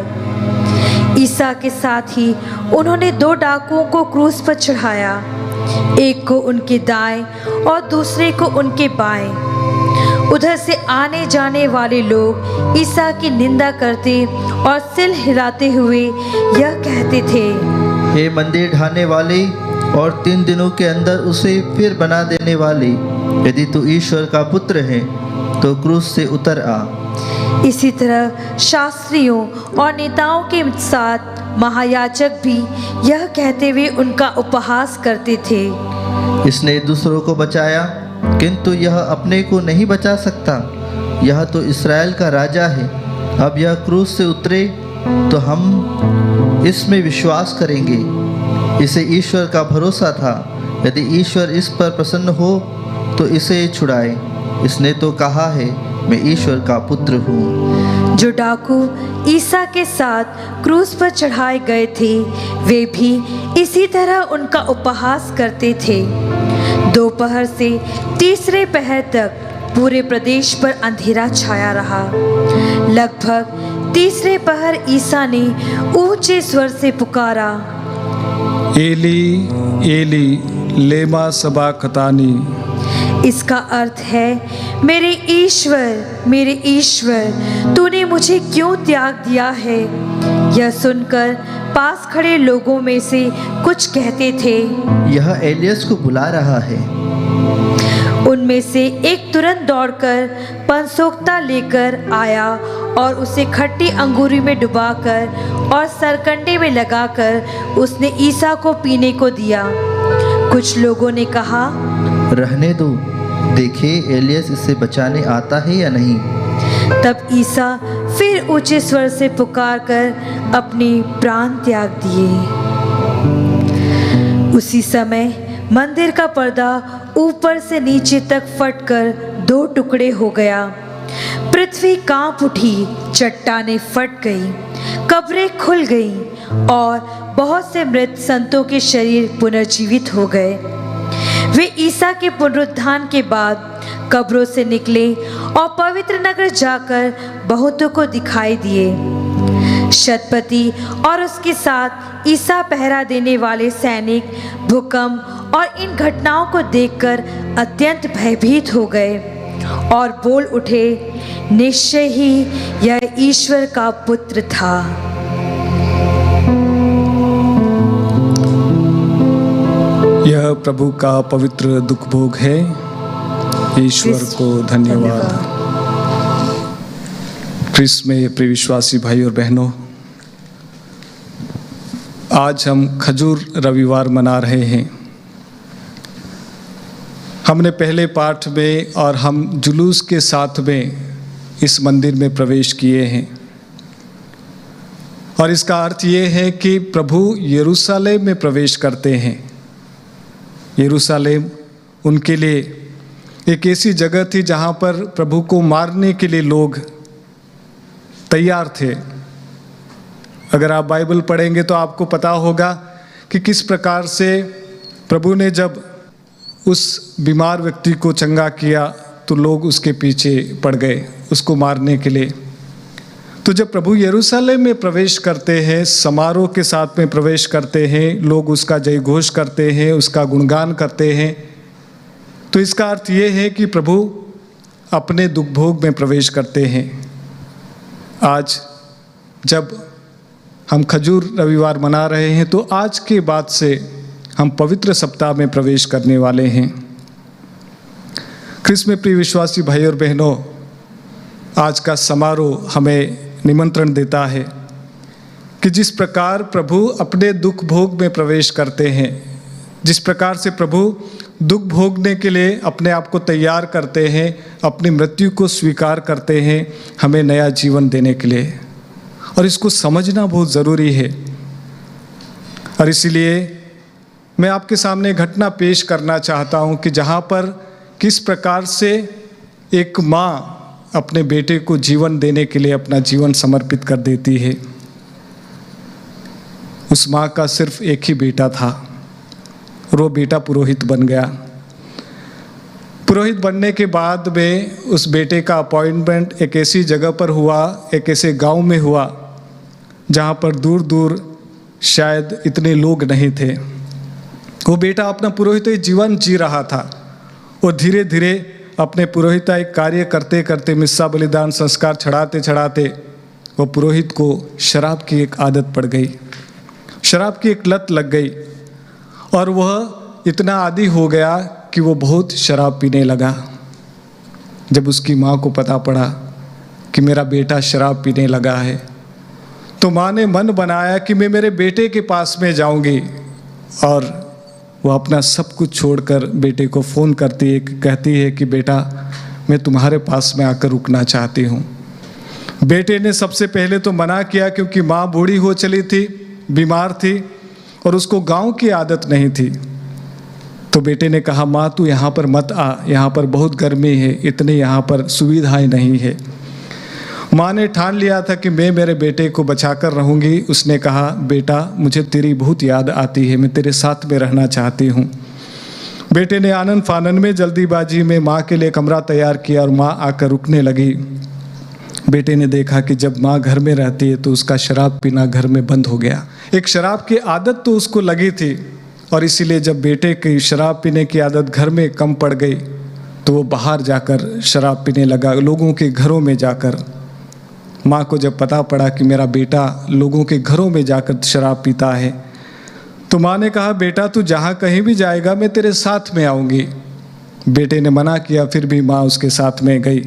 ईसा के साथ ही उन्होंने 2 डाकुओं को क्रूस पर चढ़ाया, एक को उनके दाएं और दूसरे को उनके बाएं। उधर से आने जाने वाले लोग ईसा की निंदा करते और सिर हिलाते हुए यह कहते थे, हे मंदिर ढाने वाले और 3 दिनों के अंदर उसे फिर बना देने वाले, यदि तू ईश्वर का पुत्र है तो क्रूस से उतर आ। इसी तरह शास्त्रियों और नेताओं के साथ महायाजक भी यह कहते हुए उनका उपहास करते थे, इसने दूसरों को बचाया किंतु यह अपने को नहीं बचा सकता। यह तो इस्राएल का राजा है। अब यह क्रूस से उतरे तो हम इसमें विश्वास करेंगे। इसे ईश्वर का भरोसा था, यदि ईश्वर इस पर प्रसन्न हो तो इसे छुड़ाए। इसने तो कहा है, मैं ईश्वर का पुत्र हूँ। जो डाकू ईसा के साथ क्रूस पर चढ़ाए गए थे, वे भी इसी तरह उनका उपहास करते थे। दोपहर से तीसरे पहर तक पूरे प्रदेश पर अंधेरा छाया रहा। लगभग तीसरे पहर ईसा ने ऊंचे स्वर से पुकारा, एली एली लेमा सबक्तानी। इसका अर्थ है, मेरे ईश्वर तूने मुझे क्यों त्याग दिया है। यह सुनकर पास खड़े लोगों में से कुछ कहते थे, यह एलियस को बुला रहा है। उनमें से एक तुरंत दौड़कर पंसोक्ता लेकर आया और उसे खट्टी अंगूरी में डुबाकर और सरकंडे में लगाकर उसने ईसा को पीने को दिया। कुछ लोगों ने कहा, रहने दो, देखे एलियस इसे बचाने आता है या नहीं। तब ईसा फिर ऊंचे स्वर से पुकारकर अपने प्राण त्याग दिए। उसी समय मंदिर का पर्दा ऊपर से नीचे तक फटकर 2 टुकड़े हो गया। पृथ्वी कांप उठी, चट्टानें फट गई, कब्रें खुल गईं और बहुत से मृत संतों के शरीर पुनर्जीवित हो गए। वे ईसा के पुनरुत्थान के बाद कब्रों से निकले और पवित्र नगर जाकर बहुतों को दिखाई दिए। शतपति और उसके साथ ईसा पहरा देने वाले सैनिक भूकंप और इन घटनाओं को देखकर अत्यंत भयभीत हो गए और बोल उठे, निश्चय ही यह ईश्वर का पुत्र था। यह प्रभु का पवित्र दुख भोग है। ईश्वर को धन्यवाद। क्रिस्त में प्रिय विश्वासी भाई और बहनों, आज हम खजूर रविवार मना रहे हैं। हमने पहले पाठ में और हम जुलूस के साथ में इस मंदिर में प्रवेश किए हैं और इसका अर्थ ये है कि प्रभु यरूशलेम में प्रवेश करते हैं। यरूशलेम उनके लिए एक ऐसी जगह थी जहाँ पर प्रभु को मारने के लिए लोग तैयार थे। अगर आप बाइबल पढ़ेंगे तो आपको पता होगा कि किस प्रकार से प्रभु ने जब उस बीमार व्यक्ति को चंगा किया तो लोग उसके पीछे पड़ गए उसको मारने के लिए। तो जब प्रभु यरूशलेम में प्रवेश करते हैं, समारोह के साथ में प्रवेश करते हैं, लोग उसका जय घोष करते हैं, उसका गुणगान करते हैं, तो इसका अर्थ ये है कि प्रभु अपने दुख भोग में प्रवेश करते हैं। आज जब हम खजूर रविवार मना रहे हैं तो आज के बाद से हम पवित्र सप्ताह में प्रवेश करने वाले हैं। क्रिस्त में प्रिय विश्वासी भाई और बहनों, आज का समारोह हमें निमंत्रण देता है कि जिस प्रकार प्रभु अपने दुख भोग में प्रवेश करते हैं, जिस प्रकार से प्रभु दुख भोगने के लिए अपने आप को तैयार करते हैं, अपनी मृत्यु को स्वीकार करते हैं हमें नया जीवन देने के लिए, और इसको समझना बहुत ज़रूरी है। और इसीलिए मैं आपके सामने घटना पेश करना चाहता हूँ कि जहाँ पर किस प्रकार से एक माँ अपने बेटे को जीवन देने के लिए अपना जीवन समर्पित कर देती है। उस माँ का सिर्फ एक ही बेटा था और वो बेटा पुरोहित बन गया। पुरोहित बनने के बाद में उस बेटे का अपॉइंटमेंट एक ऐसी जगह पर हुआ, एक ऐसे गांव में हुआ जहाँ पर दूर दूर शायद इतने लोग नहीं थे। वो बेटा अपना पुरोहित जीवन जी रहा था और धीरे धीरे अपने पुरोहिताई कार्य करते करते मिस्सा बलिदान संस्कार चढ़ाते चढ़ाते वो पुरोहित को शराब की एक आदत पड़ गई, शराब की एक लत लग गई और वह इतना आदी हो गया कि वो बहुत शराब पीने लगा। जब उसकी माँ को पता पड़ा कि मेरा बेटा शराब पीने लगा है तो माँ ने मन बनाया कि मैं मेरे बेटे के पास में जाऊंगी, और वो अपना सब कुछ छोड़कर बेटे को फ़ोन करती है, कहती है कि बेटा मैं तुम्हारे पास में आकर रुकना चाहती हूँ। बेटे ने सबसे पहले तो मना किया क्योंकि माँ बूढ़ी हो चली थी, बीमार थी और उसको गांव की आदत नहीं थी। तो बेटे ने कहा, माँ तू यहाँ पर मत आ, यहाँ पर बहुत गर्मी है, इतने यहाँ पर सुविधाएं नहीं है। माँ ने ठान लिया था कि मैं मेरे बेटे को बचाकर रहूँगी। उसने कहा, बेटा मुझे तेरी बहुत याद आती है, मैं तेरे साथ में रहना चाहती हूँ। बेटे ने आनन फानन में जल्दीबाजी में माँ के लिए कमरा तैयार किया और माँ आकर रुकने लगी। बेटे ने देखा कि जब माँ घर में रहती है तो उसका शराब पीना घर में बंद हो गया। एक शराब की आदत तो उसको लगी थी और इसीलिए जब बेटे की शराब पीने की आदत घर में कम पड़ गई तो वो बाहर जाकर शराब पीने लगा, लोगों के घरों में जाकर। माँ को जब पता पड़ा कि मेरा बेटा लोगों के घरों में जाकर शराब पीता है तो माँ ने कहा, बेटा तू जहाँ कहीं भी जाएगा मैं तेरे साथ में आऊँगी। बेटे ने मना किया, फिर भी माँ उसके साथ में गई।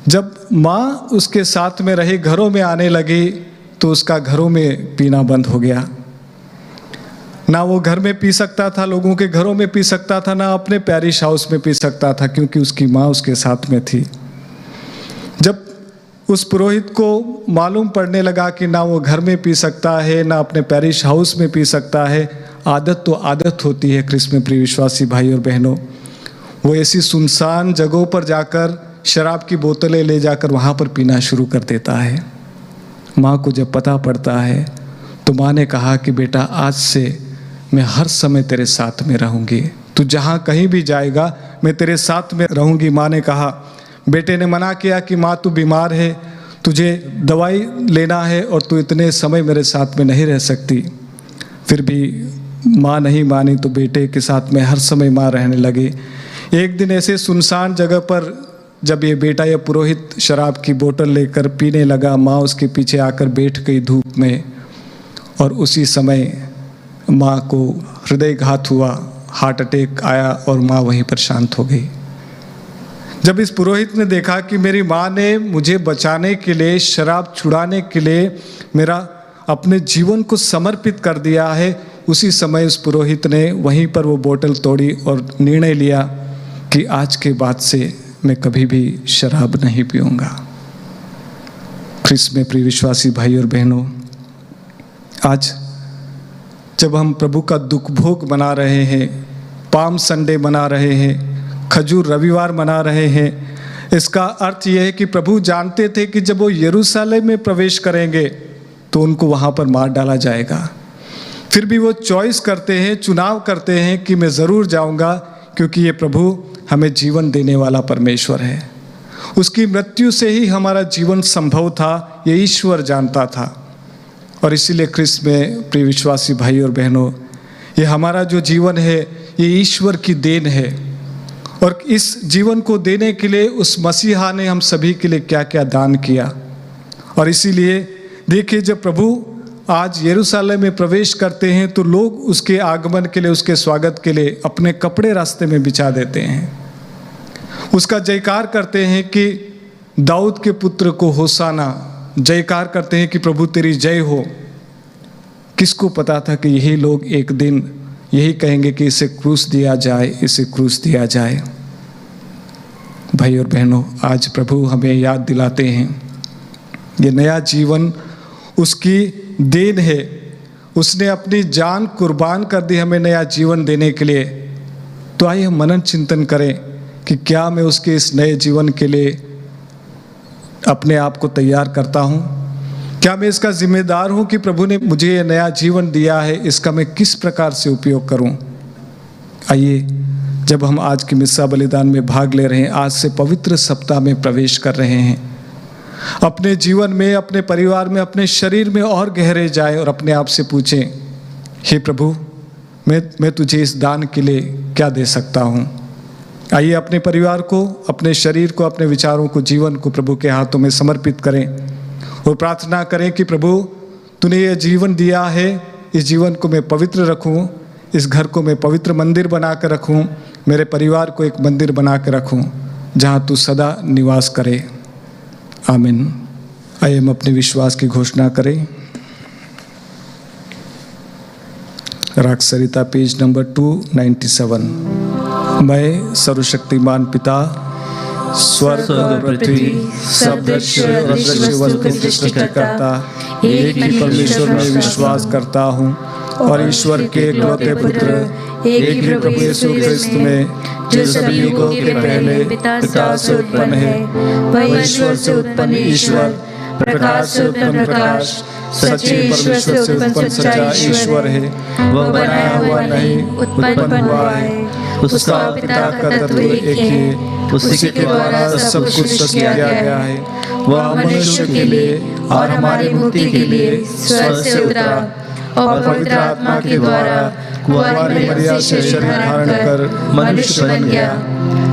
जब माँ उसके साथ में रही, घरों में आने लगी तो उसका घरों में पीना बंद हो गया। ना वो घर में पी सकता था, लोगों के घरों में पी सकता था, ना अपने पैरिश हाउस में पी सकता था क्योंकि उसकी माँ उसके साथ में थी। जब उस पुरोहित को मालूम पड़ने लगा कि ना वो घर में पी सकता है ना अपने पैरिश हाउस में पी सकता है, आदत तो आदत होती है कृष्ण में प्रिय विश्वासी भाई और बहनों, वो ऐसी सुनसान जगहों पर जाकर शराब की बोतलें ले जाकर वहाँ पर पीना शुरू कर देता है। माँ को जब पता पड़ता है तो माँ ने कहा कि बेटा आज से मैं हर समय तेरे साथ में रहूँगी, तू जहाँ कहीं भी जाएगा मैं तेरे साथ में रहूँगी। माँ ने कहा, बेटे ने मना किया कि माँ तू बीमार है, तुझे दवाई लेना है और तू इतने समय मेरे साथ में नहीं रह सकती। फिर भी माँ नहीं मानी तो बेटे के साथ में हर समय माँ रहने लगी। एक दिन ऐसे सुनसान जगह पर जब ये बेटा या पुरोहित शराब की बोतल लेकर पीने लगा, माँ उसके पीछे आकर बैठ गई धूप में, और उसी समय माँ को हृदयघात हुआ, हार्ट अटैक आया और माँ वहीं पर शांत हो गई। जब इस पुरोहित ने देखा कि मेरी माँ ने मुझे बचाने के लिए, शराब छुड़ाने के लिए मेरा अपने जीवन को समर्पित कर दिया है, उसी समय उस पुरोहित ने वहीं पर वो बोतल तोड़ी और निर्णय लिया कि आज के बाद से मैं कभी भी शराब नहीं पीऊँगा। ख्रिस्त में प्रिय विश्वासी भाई और बहनों, आज जब हम प्रभु का दुख भोग मना रहे हैं, पाम संडे मना रहे हैं, खजूर रविवार मना रहे हैं, इसका अर्थ यह है कि प्रभु जानते थे कि जब वो यरूशलेम में प्रवेश करेंगे तो उनको वहाँ पर मार डाला जाएगा। फिर भी वो चॉइस करते हैं, चुनाव करते हैं कि मैं ज़रूर जाऊँगा, क्योंकि ये प्रभु हमें जीवन देने वाला परमेश्वर है। उसकी मृत्यु से ही हमारा जीवन संभव था, ये ईश्वर जानता था। और इसीलिए ख्रिस्त में प्रिय विश्वासी भाई और बहनों, ये हमारा जो जीवन है ये ईश्वर की देन है, और इस जीवन को देने के लिए उस मसीहा ने हम सभी के लिए क्या क्या दान किया। और इसीलिए देखिए, जब प्रभु आज यरूशलेम में प्रवेश करते हैं तो लोग उसके आगमन के लिए, उसके स्वागत के लिए अपने कपड़े रास्ते में बिछा देते हैं, उसका जयकार करते हैं कि दाऊद के पुत्र को होसाना, जयकार करते हैं कि प्रभु तेरी जय हो। किसको पता था कि यही लोग एक दिन यही कहेंगे कि इसे क्रूस दिया जाए, इसे क्रूस दिया जाए। भाई और बहनों, आज प्रभु हमें याद दिलाते हैं ये नया जीवन उसकी देन है, उसने अपनी जान कुर्बान कर दी हमें नया जीवन देने के लिए। तो आइए हम मनन चिंतन करें कि क्या मैं उसके इस नए जीवन के लिए अपने आप को तैयार करता हूँ, क्या मैं इसका जिम्मेदार हूँ कि प्रभु ने मुझे ये नया जीवन दिया है, इसका मैं किस प्रकार से उपयोग करूँ। आइए, जब हम आज की मिस्सा बलिदान में भाग ले रहे हैं, आज से पवित्र सप्ताह में प्रवेश कर रहे हैं, अपने जीवन में, अपने परिवार में, अपने शरीर में और गहरे जाए और अपने आप से पूछें, हे प्रभु, मैं तुझे इस दान के लिए क्या दे सकता हूँ। आइए अपने परिवार को, अपने शरीर को, अपने विचारों को, जीवन को प्रभु के हाथों में समर्पित करें और प्रार्थना करें कि प्रभु तूने ये जीवन दिया है, इस जीवन को मैं पवित्र रखूँ, इस घर को मैं पवित्र मंदिर बना कर रखूँ, मेरे परिवार को एक मंदिर बना कर रखूँ जहाँ तू सदा निवास करे। आमीन। आइए हम अपने विश्वास की घोषणा करें। राग सरिता पेज नंबर 297। मैं सर्वशक्तिमान पिता, स्वर्ग और पृथ्वी सब दृश्य वस्तु के सृष्टिकर्ता एक ही परमेश्वर में विश्वास करता हूँ और ईश्वर के इकलौते पुत्र एक ही प्रभु यीशु ख्रिस्त में, जो सभी युगों के पहले पिता से उत्पन्न है, वह ईश्वर से उत्पन्न ईश्वर, प्रकाश से उत्पन्न प्रकाश, सच्चे ईश्वर से उत्पन्न सच्चा ईश्वर है। वह बनाया हुआ नहीं, उत्पन्न हुआ है। उसका पिता का तत्व एक ही है, उसी के द्वारा सब कुछ सृष्टि किया गया है। वह मनुष्य के लिए और हमारी मुक्ति के लिए स्वर्ग से उतरा और पवित्र आत्मा के द्वारा कुंवारी मरिया से शरीर धारण कर मनुष्य बन गया।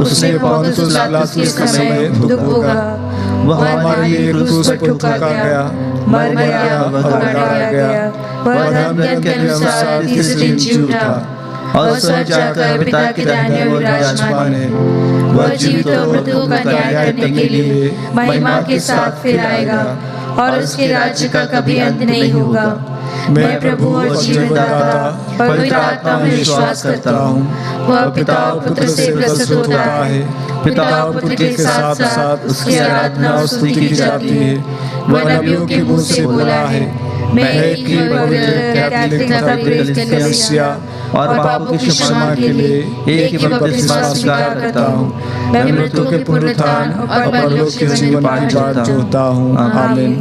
उसने पौंतुस पिलातुस के समय दुख भोगा, वह हमारे लिए क्रूस पर ठुका गया, मर गया और गाड़ा गया। वह धर्म के अनुसार तीसरे दिन जी उठा और स्वर्ग जाकर पिता के दाहिने ओर विराजमान है। वह जीवित और मृतकों का न्याय करने के लिए महिमा के साथ फिर आएगा और उसके राज्य का कभी अंत नहीं होगा। मैं प्रभु और जीवनदाता पवित्र आत्मा में विश्वास करता हूँ। वह पिता और पुत्र से प्रस्तुत होता है, पिता और पुत्र के साथ साथ उसकी आराधना और स्तुति की जाती है। वह नबियों के मुंह से बोला है, मैं एक ही पवित्र कैथोलिक कलीसिया और पापों की क्षमा के लिए एक ही बपतिस्मा स्वीकार करता हूँ। मैं मृत्यु के पुनरुत्थान और परलोक के जीवन की बात जोहता हूँ। आमीन।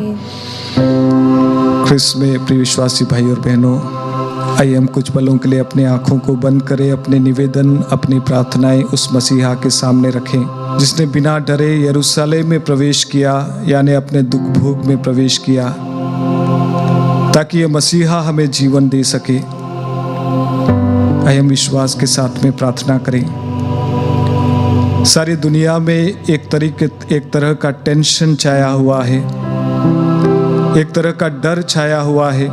ख्रिस्त में प्रिय विश्वासी भाई और बहनों, आइए हम कुछ पलों के लिए अपनी आंखों को बंद करें, अपने निवेदन, अपनी प्रार्थनाएं उस मसीहा के सामने रखें जिसने बिना डरे यरूशलेम में प्रवेश किया, यानी अपने दुख भोग में प्रवेश किया, ताकि ये मसीहा हमें जीवन दे सके। आइए हम विश्वास के साथ में प्रार्थना करें। सारी दुनिया में एक तरह का टेंशन छाया हुआ है, एक तरह का डर छाया हुआ है।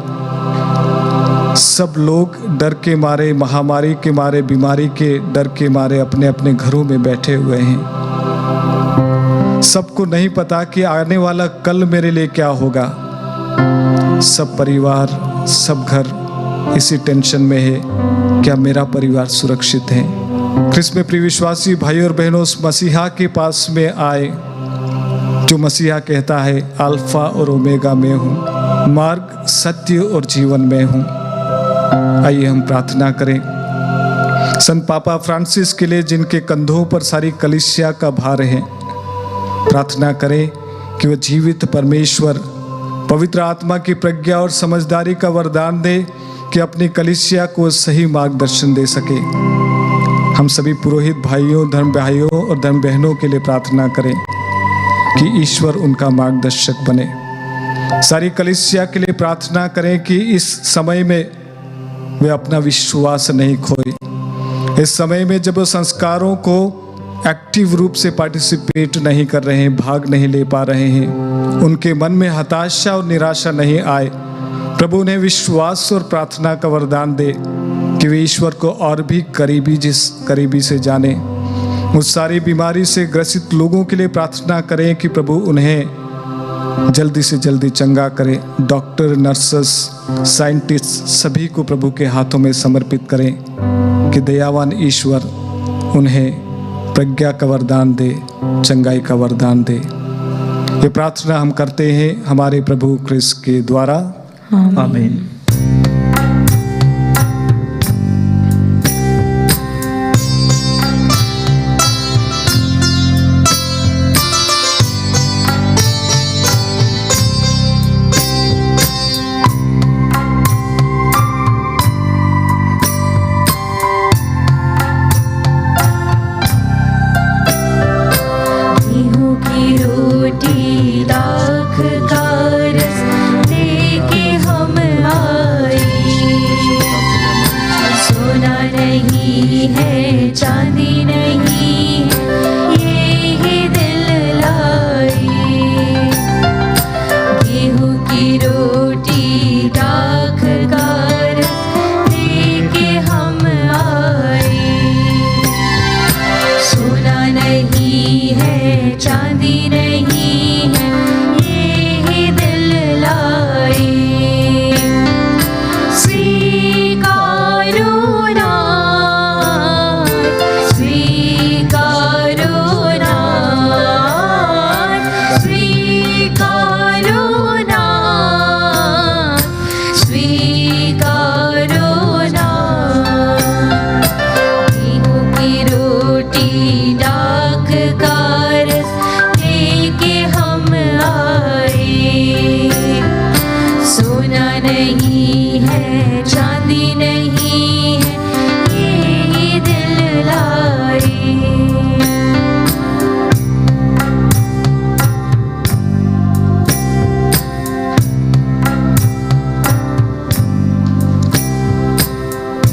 सब लोग डर के मारे, महामारी के मारे, बीमारी के डर के मारे अपने अपने घरों में बैठे हुए हैं। सबको नहीं पता कि आने वाला कल मेरे लिए क्या होगा। सब परिवार, सब घर इसी टेंशन में है, क्या मेरा परिवार सुरक्षित है। ख्रिस्त में प्रिय विश्वासी भाई और बहनों, उस मसीहा के पास में आए जो मसीहा कहता है अल्फा और ओमेगा में हूँ, मार्ग, सत्य और जीवन में हूँ। आइए हम प्रार्थना करें संत पापा फ्रांसिस के लिए, जिनके कंधों पर सारी कलीसिया का भार है। प्रार्थना करें कि वह जीवित परमेश्वर पवित्र आत्मा की प्रज्ञा और समझदारी का वरदान दे कि अपनी कलीसिया को सही मार्गदर्शन दे सके। हम सभी पुरोहित भाइयों, धर्म भाइयों और धर्म बहनों के लिए प्रार्थना करें कि ईश्वर उनका मार्गदर्शक बने। सारी कलीसिया के लिए प्रार्थना करें कि इस समय में वे अपना विश्वास नहीं खोए। इस समय में जब वो संस्कारों को एक्टिव रूप से पार्टिसिपेट नहीं कर रहे हैं, भाग नहीं ले पा रहे हैं, उनके मन में हताशा और निराशा नहीं आए। प्रभु उन्हें विश्वास और प्रार्थना का वरदान दे कि वे ईश्वर को और भी करीबी से जाने। उस सारी बीमारी से ग्रसित लोगों के लिए प्रार्थना करें कि प्रभु उन्हें जल्दी से जल्दी चंगा करे। डॉक्टर, नर्सेस, साइंटिस्ट सभी को प्रभु के हाथों में समर्पित करें कि दयावान ईश्वर उन्हें प्रज्ञा का वरदान दे, चंगाई का वरदान दे। ये प्रार्थना हम करते हैं हमारे प्रभु ख्रिस्त के द्वारा। आमीन।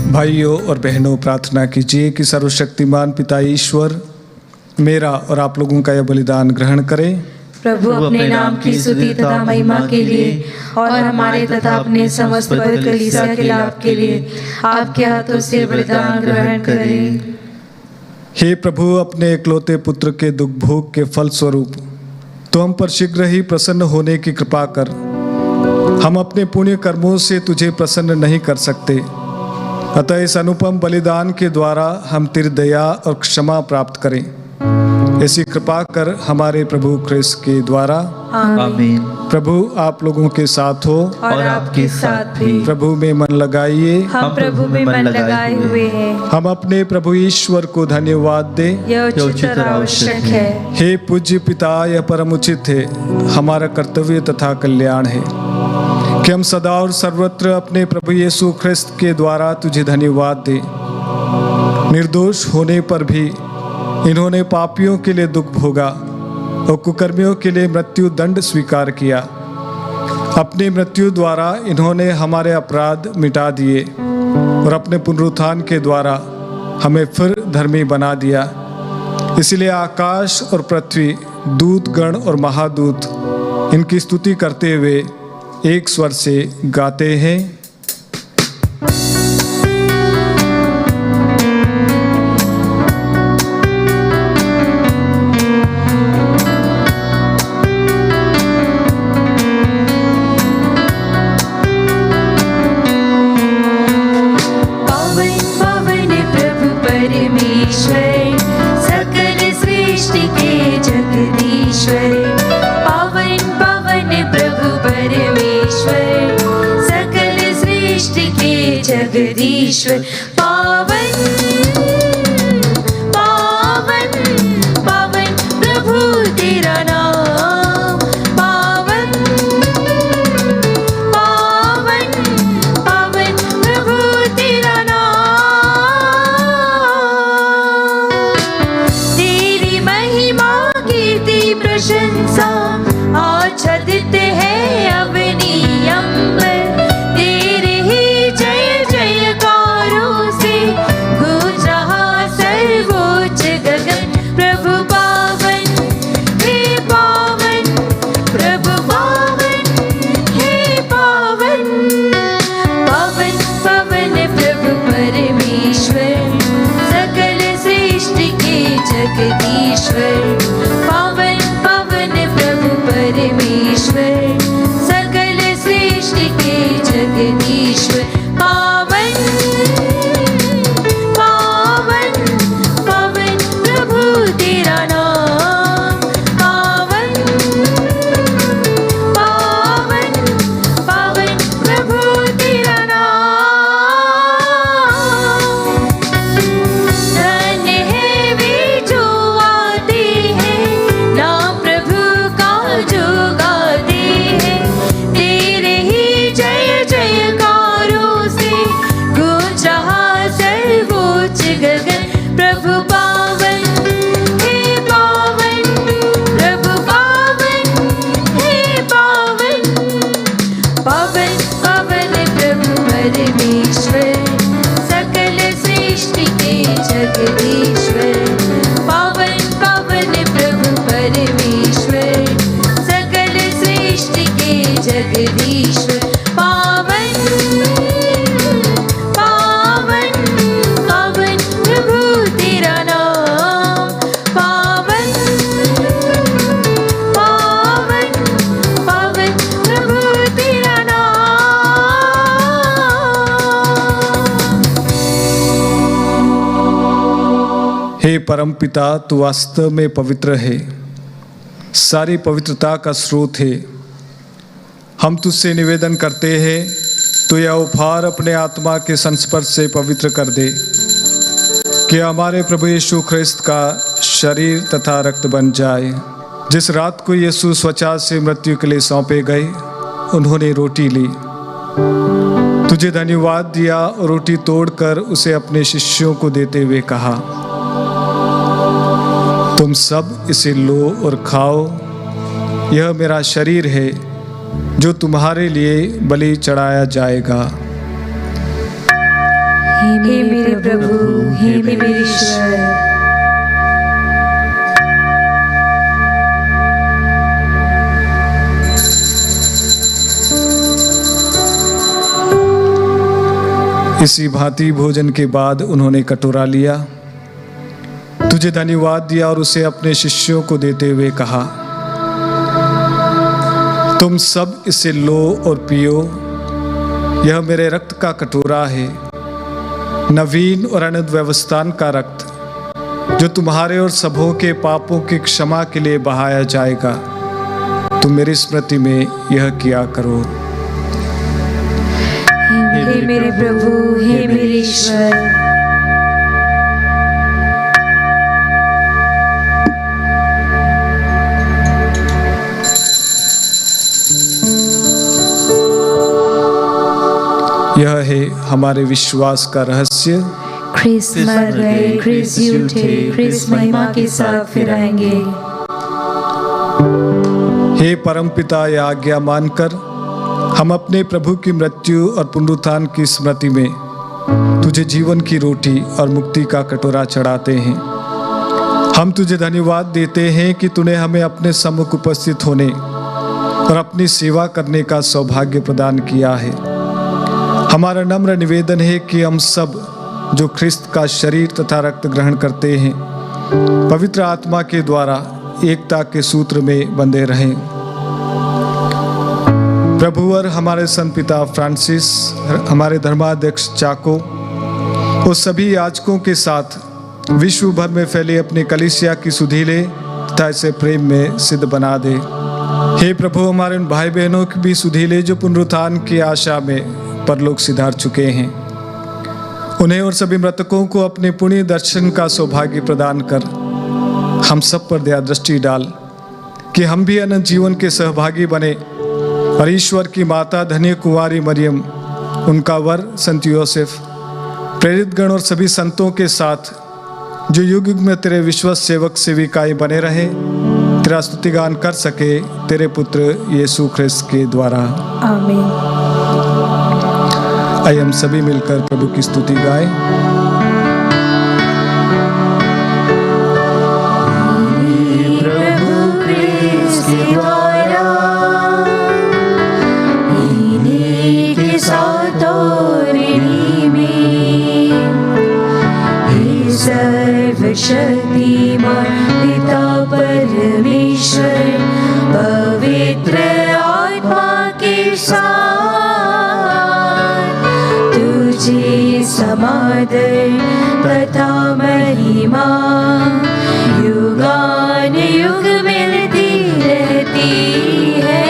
भाइयों और बहनों, प्रार्थना कीजिए कि सर्वशक्तिमान पिता ईश्वर मेरा और आप लोगों का यह बलिदान ग्रहण करें। प्रभु अपने नाम की स्तुति तथा महिमा के लिए और हमारे तथा अपने समस्त पवित्र कलीसिया के लाभ के लिए आपके हाथों से बलिदान ग्रहण करें। हे प्रभु, अपने इकलौते पुत्र के दुख भोग के फल स्वरूप तो हम पर शीघ्र ही प्रसन्न होने की कृपा कर। हम अपने पुण्य कर्मों से तुझे प्रसन्न नहीं कर सकते, अतः इस अनुपम बलिदान के द्वारा हम तेरी दया और क्षमा प्राप्त करें ऐसी कृपा कर हमारे प्रभु ख्रिस्त के द्वारा। आमीन। प्रभु आप लोगों के साथ हो और आपके साथ भी। प्रभु में मन लगाइए, हम प्रभु में मन लगाए हुए हैं। हम अपने प्रभु ईश्वर को धन्यवाद दे। यह उचित और आवश्यक है। हे पूज्य पिता, यह परम उचित है, हमारा कर्तव्य तथा कल्याण है कि हम सदा और सर्वत्र अपने प्रभु यीशु ख्रिस्त के द्वारा तुझे धन्यवाद दें। निर्दोष होने पर भी इन्होंने पापियों के लिए दुख भोगा और कुकर्मियों के लिए मृत्यु दंड स्वीकार किया। अपनी मृत्यु द्वारा इन्होंने हमारे अपराध मिटा दिए और अपने पुनरुत्थान के द्वारा हमें फिर धर्मी बना दिया। इसलिए आकाश और पृथ्वी, दूत गण और महादूत इनकी स्तुति करते हुए एक स्वर से गाते हैं। जगदीश्वर पावन पावन पावन प्रभु तेरा नाम। पावन पावन पावन प्रभु तेरा नाम। तेरी महिमा कीर्ति प्रशंसा आच्छादित है अवनी अंबर। जगदीश्वर पावन पावन प्रभु परमेश्वर, सकल सृष्टि के जगदीश्वर। पावन पावन पावन प्रभु तेरा नाम। पावन पावन पावन प्रभु तेरा नाम। धन्य है जगदीश्वर पावन पावन प्रभु परमेश्वर, सकल सृष्टि के जगदीश्वर। पावन पावन पावन प्रभु तेरा नाम। पावन पावन पावन प्रभु तेरा नाम। हे परमपिता, तू वास्तव में पवित्र है, सारी पवित्रता का स्रोत है। हम तुझसे निवेदन करते हैं, तो यह उपहार अपने आत्मा के संस्पर्श से पवित्र कर दे कि हमारे प्रभु यीशु ख्रिस्त का शरीर तथा रक्त बन जाए। जिस रात को यीशु स्वचार से मृत्यु के लिए सौंपे गए, उन्होंने रोटी ली, तुझे धन्यवाद दिया और रोटी तोड़कर उसे अपने शिष्यों को देते हुए कहा, तुम सब इसे लो और खाओ, यह मेरा शरीर है जो तुम्हारे लिए बलि चढ़ाया जाएगा। हे मेरे प्रभु, हे मेरे ईश्वर। इसी भांति भोजन के बाद उन्होंने कटोरा लिया, तुझे धन्यवाद दिया और उसे अपने शिष्यों को देते हुए कहा, तुम सब इसे लो और पियो, यह मेरे रक्त का कटोरा है, नवीन और अनंत व्यवस्थान का रक्त, जो तुम्हारे और सबों के पापों की क्षमा के लिए बहाया जाएगा। तुम मेरी स्मृति में यह किया करो। हे मेरे प्रभु, हे मेरे ईश्वर, यह है हमारे विश्वास का रहस्य। ख्रिस्त मर गए, ख्रिस्त जी उठे, ख्रिस्त महिमा के साथ फिर आएंगे। हे परमपिता, यह आज्ञा मानकर हम अपने प्रभु की मृत्यु और पुनरुत्थान की स्मृति में तुझे जीवन की रोटी और मुक्ति का कटोरा चढ़ाते हैं। हम तुझे धन्यवाद देते हैं कि तूने हमें अपने सम्मुख उपस्थित होने और अपनी सेवा करने का सौभाग्य प्रदान किया है। हमारा नम्र निवेदन है कि हम सब जो ख्रिस्त का शरीर तथा रक्त ग्रहण करते हैं, पवित्र आत्मा के द्वारा एकता के सूत्र में बंधे रहें। प्रभु और हमारे संत पिता फ्रांसिस, हमारे धर्माध्यक्ष चाको और सभी याजकों के साथ विश्व भर में फैले अपने कलीसिया की सुधीले तथा इसे प्रेम में सिद्ध बना दे। हे प्रभु, हमारे उन भाई बहनों की भी सुधीले जो पुनरुत्थान की आशा में परलोक सिधार चुके हैं, उन्हें और सभी मृतकों को अपने पुण्य दर्शन का सौभाग्य प्रदान कर हम सब पर दया दृष्टि डाल कि हम भी अनंत जीवन के सहभागी बने और ईश्वर की माता धन्य कुंवारी मरियम, उनका वर संत योसेफ, प्रेरित गण और सभी संतों के साथ जो युग युग में तेरे विश्वास सेवक सेविकाएं बने रहे, तेरा स्तुतिगान कर सके तेरे पुत्र यीशु ख्रिस्त के द्वारा। आमीन। आइए हम सभी मिलकर प्रभु की स्तुति गाएं। प्रभु ख्रिस्त के द्वारा इन्हीं के साथ और इन्हीं में हे सर्वशक्तिमान पिता परमेश्वर पवित्र आत्मा के साथ तुझे समादर तथा महिमा युगान युग मिलती रहती है।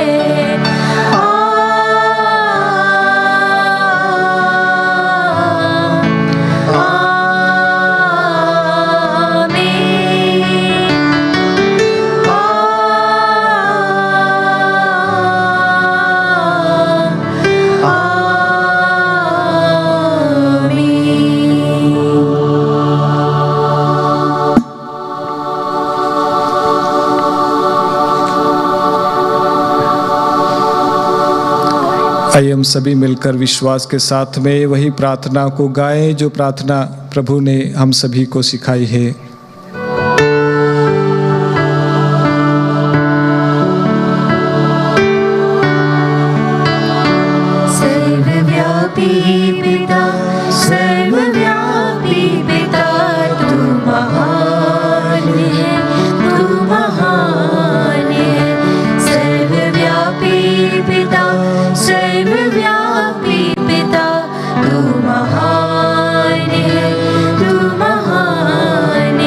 आइए हम सभी मिलकर विश्वास के साथ में वही प्रार्थना को गाएं जो प्रार्थना प्रभु ने हम सभी को सिखाई है। सर्वव्यापी पिता, सर्वव्यापी पिता, तू महान है, तू महान है। सर्वव्यापी पिता, सर्वव्यापी पिता, तू महान है, तू महान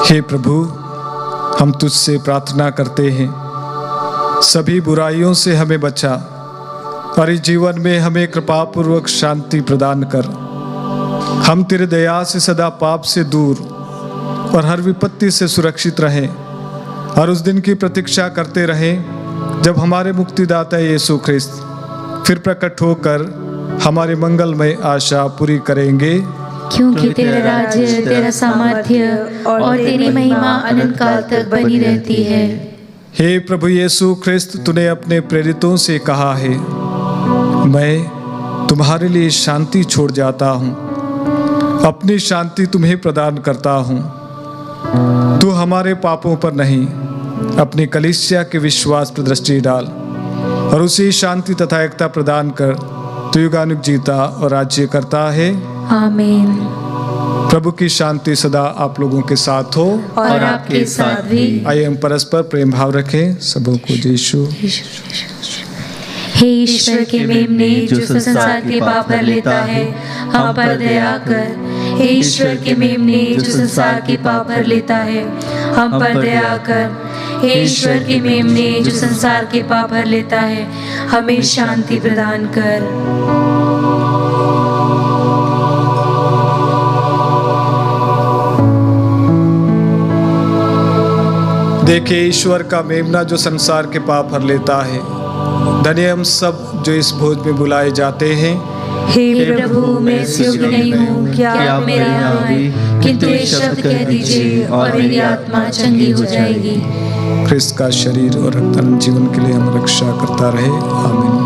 हे प्रभु, हम तुझसे प्रार्थना करते हैं, सभी बुराइयों से हमें बचा और इस जीवन में हमें कृपापूर्वक शांति प्रदान कर। हम तेरे दया से सदा पाप से दूर और हर विपत्ति से सुरक्षित रहें और उस दिन की प्रतीक्षा करते रहें जब हमारे मुक्तिदाता यीशु ख्रिस्त फिर प्रकट होकर हमारी मंगलमय आशा पूरी करेंगे। क्योंकि तेरा राज्य, तेरा सामर्थ्य और तेरी महिमा अनंत काल तक बनी रहती है। हे प्रभु यीशु ख्रिस्त, तूने अपने प्रेरितों से कहा है, मैं तुम्हारे लिए शांति छोड़ जाता हूँ, अपनी शांति तुम्हें प्रदान करता हूँ। तू हमारे पापों पर नहीं, अपनी कलीसिया के विश्वास पर दृष्टि डाल और उसी शांति तथा एकता प्रदान कर। तू युगानुग जीता और राज्य करता है। आमीन। प्रभु की शांति सदा आप लोगों के साथ हो और आपके साथ भी। आइए हम परस्पर प्रेम भाव रखें। सबों को यीशु। हे ईश्वर के मेमने, जो संसार के पाप भर लेता है, हम पर दया कर। हे ईश्वर के मेमने, जो संसार के पाप भर लेता है, हम पर दया कर। हे ईश्वर के मेमने, जो संसार के पाप भर लेता है, हमें शांति प्रदान कर। देखिए ईश्वर का मेमना जो संसार के पाप भर लेता है। धन्य हम सब जो इस भोज में बुलाए जाते हैं। हे प्रभु, मैं इस योग्य नहीं हूँ कि आप मेरे यहाँ आएं, किंतु एक शब्द कह दीजिए और मेरी आत्मा चंगी हो जाएगी। ख्रिस्त का शरीर और रक्त अनंत जीवन के लिए हम रक्षा करता रहे। आमीन।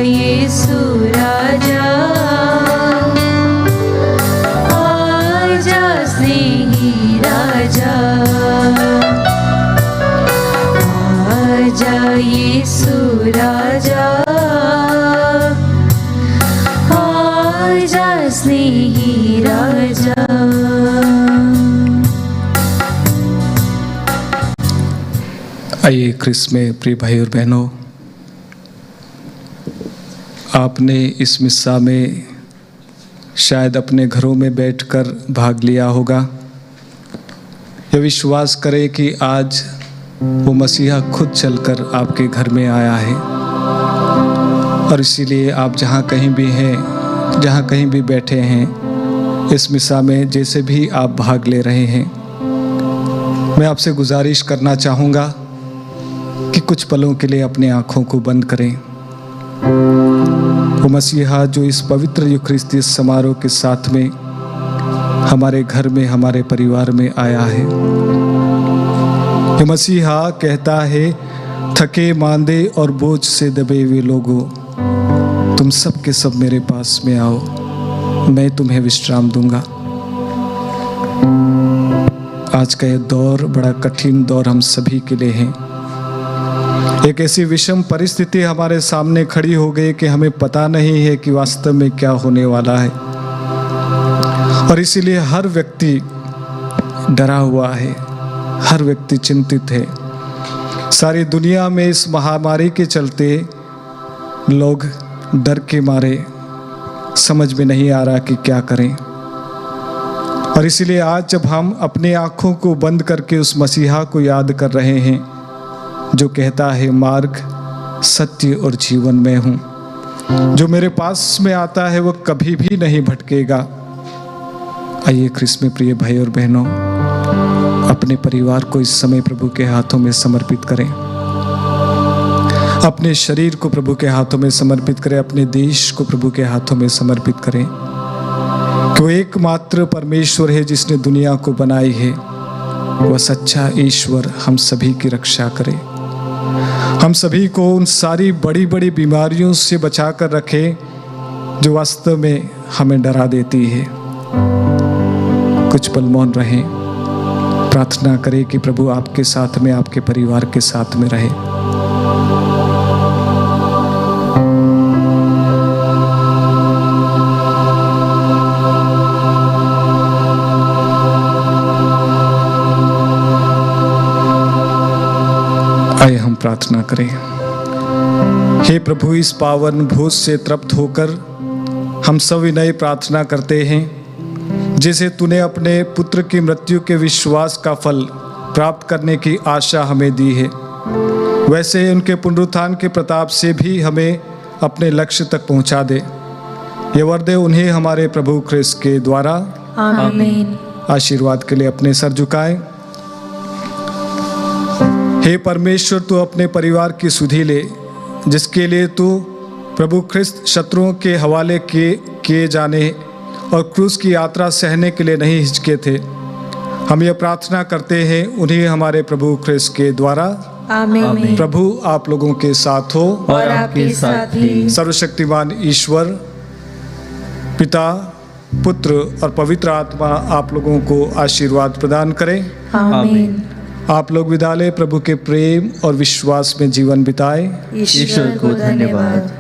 यीशु राजा राजा आजा स्नेही राजा। आइए क्रिस में प्रिय भाई और बहनों, आपने इस मिस्सा में शायद अपने घरों में बैठकर भाग लिया होगा। यह विश्वास करें कि आज वो मसीहा खुद चलकर आपके घर में आया है और इसीलिए आप जहाँ कहीं भी हैं, जहाँ कहीं भी बैठे हैं, इस मिस्सा में जैसे भी आप भाग ले रहे हैं, मैं आपसे गुजारिश करना चाहूँगा कि कुछ पलों के लिए अपनी आँखों को बंद करें। वो मसीहा जो इस पवित्र यूखरिस्ती समारोह के साथ में हमारे घर में, हमारे परिवार में आया है। ये मसीहा कहता है, थके मांदे और बोझ से दबे हुए लोगों, तुम सब के सब मेरे पास में आओ, मैं तुम्हें विश्राम दूंगा। आज का यह दौर बड़ा कठिन दौर हम सभी के लिए है। एक ऐसी विषम परिस्थिति हमारे सामने खड़ी हो गई कि हमें पता नहीं है कि वास्तव में क्या होने वाला है और इसीलिए हर व्यक्ति डरा हुआ है, हर व्यक्ति चिंतित है। सारी दुनिया में इस महामारी के चलते लोग डर के मारे समझ में नहीं आ रहा कि क्या करें। और इसीलिए आज जब हम अपनी आँखों को बंद करके उस मसीहा को याद कर रहे हैं जो कहता है, मार्ग, सत्य और जीवन में हूँ, जो मेरे पास में आता है वो कभी भी नहीं भटकेगा। आइए क्रिस में प्रिय भाई और बहनों, अपने परिवार को इस समय प्रभु के हाथों में समर्पित करें, अपने शरीर को प्रभु के हाथों में समर्पित करें, अपने देश को प्रभु के हाथों में समर्पित करें कि वो एकमात्र परमेश्वर है जिसने दुनिया को बनाई है। वह सच्चा ईश्वर हम सभी की रक्षा करे, हम सभी को उन सारी बड़ी बड़ी बीमारियों से बचा कर रखे जो वास्तव में हमें डरा देती है। कुछ पल मौन रहें, प्रार्थना करें कि प्रभु आपके साथ में, आपके परिवार के साथ में रहे। आइए हम प्रार्थना करें। हे प्रभु, इस पावन भोज से तृप्त होकर हम सब विनय प्रार्थना करते हैं, जैसे तूने अपने पुत्र की मृत्यु के विश्वास का फल प्राप्त करने की आशा हमें दी है, वैसे उनके पुनरुत्थान के प्रताप से भी हमें अपने लक्ष्य तक पहुंचा दे। ये वर दे उन्हें हमारे प्रभु ख्रिस्त के द्वारा, आमीन। आशीर्वाद के लिए अपने सर झुकाएं। हे परमेश्वर, तू अपने परिवार की सुधि ले, जिसके लिए तू प्रभु ख्रिस्त शत्रुओं के हवाले किए जाने और क्रूस की यात्रा सहने के लिए नहीं हिचके थे। हम ये प्रार्थना करते हैं उन्हीं हमारे प्रभु ख्रिस्त के द्वारा, आमीन। प्रभु आप लोगों के साथ हो और आपके साथ भी। सर्वशक्तिमान ईश्वर पिता, पुत्र और पवित्र आत्मा आप लोगों को आशीर्वाद प्रदान करें। आमीन। आप लोग विदा लें, प्रभु के प्रेम और विश्वास में जीवन बिताएं। ईश्वर को धन्यवाद।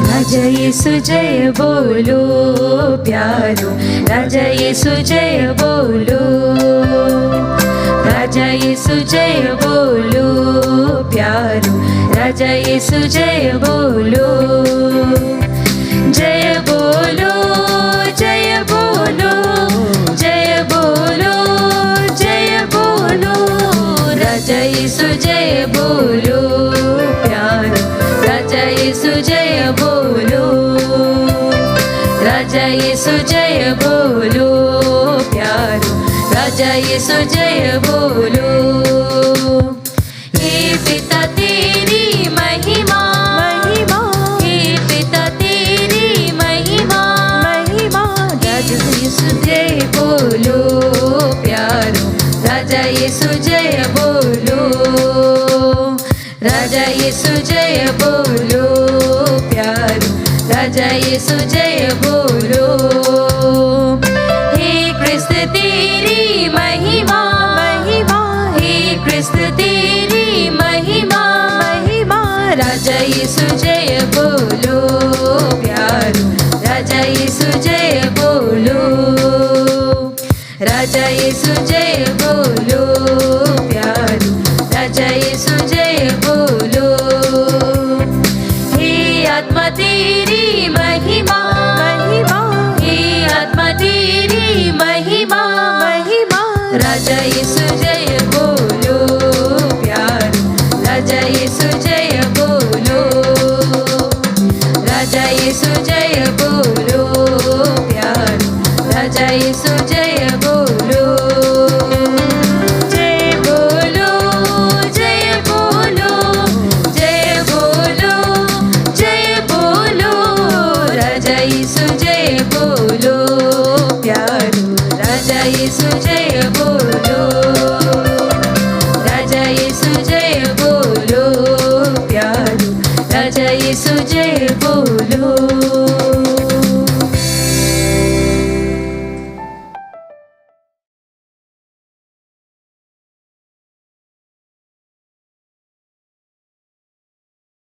राजा यीशु जय बोलो प्यारो, राजा यीशु जय बोलो, राजा यीशु जय बोलो प्यारो, राजा यीशु जय बोलो, जय बोलो, जय बोलो, जय बोलो, जय बोलो, राजा यीशु जय बोलो प्यारो, राजा यीशु जय बोलो, राजा यीशु जय बोलो प्यारो, राजा यीशु जय बोलो। हे पिता तेरी महिमा, महिमा, हे पिता तेरी महिमा, महिमा, राजा यीशु जय बोलो प्यारो, राजा यीशु जय बोलो। जय बोलो प्यारो, राजा यीशु जय बोलो। हे कृष्ण तेरी महिमा महिमा, हे कृष्ण तेरी महिमा महिमा, राजा यीशु जय बोलो प्यारो, राजा यीशु जय बोलो, राजा यीशु जय बोलो प्यारो, राजा यीशु जय बोलो। हे आत्मा तेरी महिमा महिमा, हे आत्मा तेरी महिमा महिमा, राजा यीशु जय बोलो प्यारो, राजा यीशु जय बोलो, राजा यीशु जय बोलो प्यारो, राजा यीशु जय बोलो। जय बोलो जय बोलो जय बोलो जय बोलो, राजा यीशु जय बोलो प्यारो, राजा यीशु जय बोलो, राजा यीशु जय बोलो प्यारो, राजा यीशु जय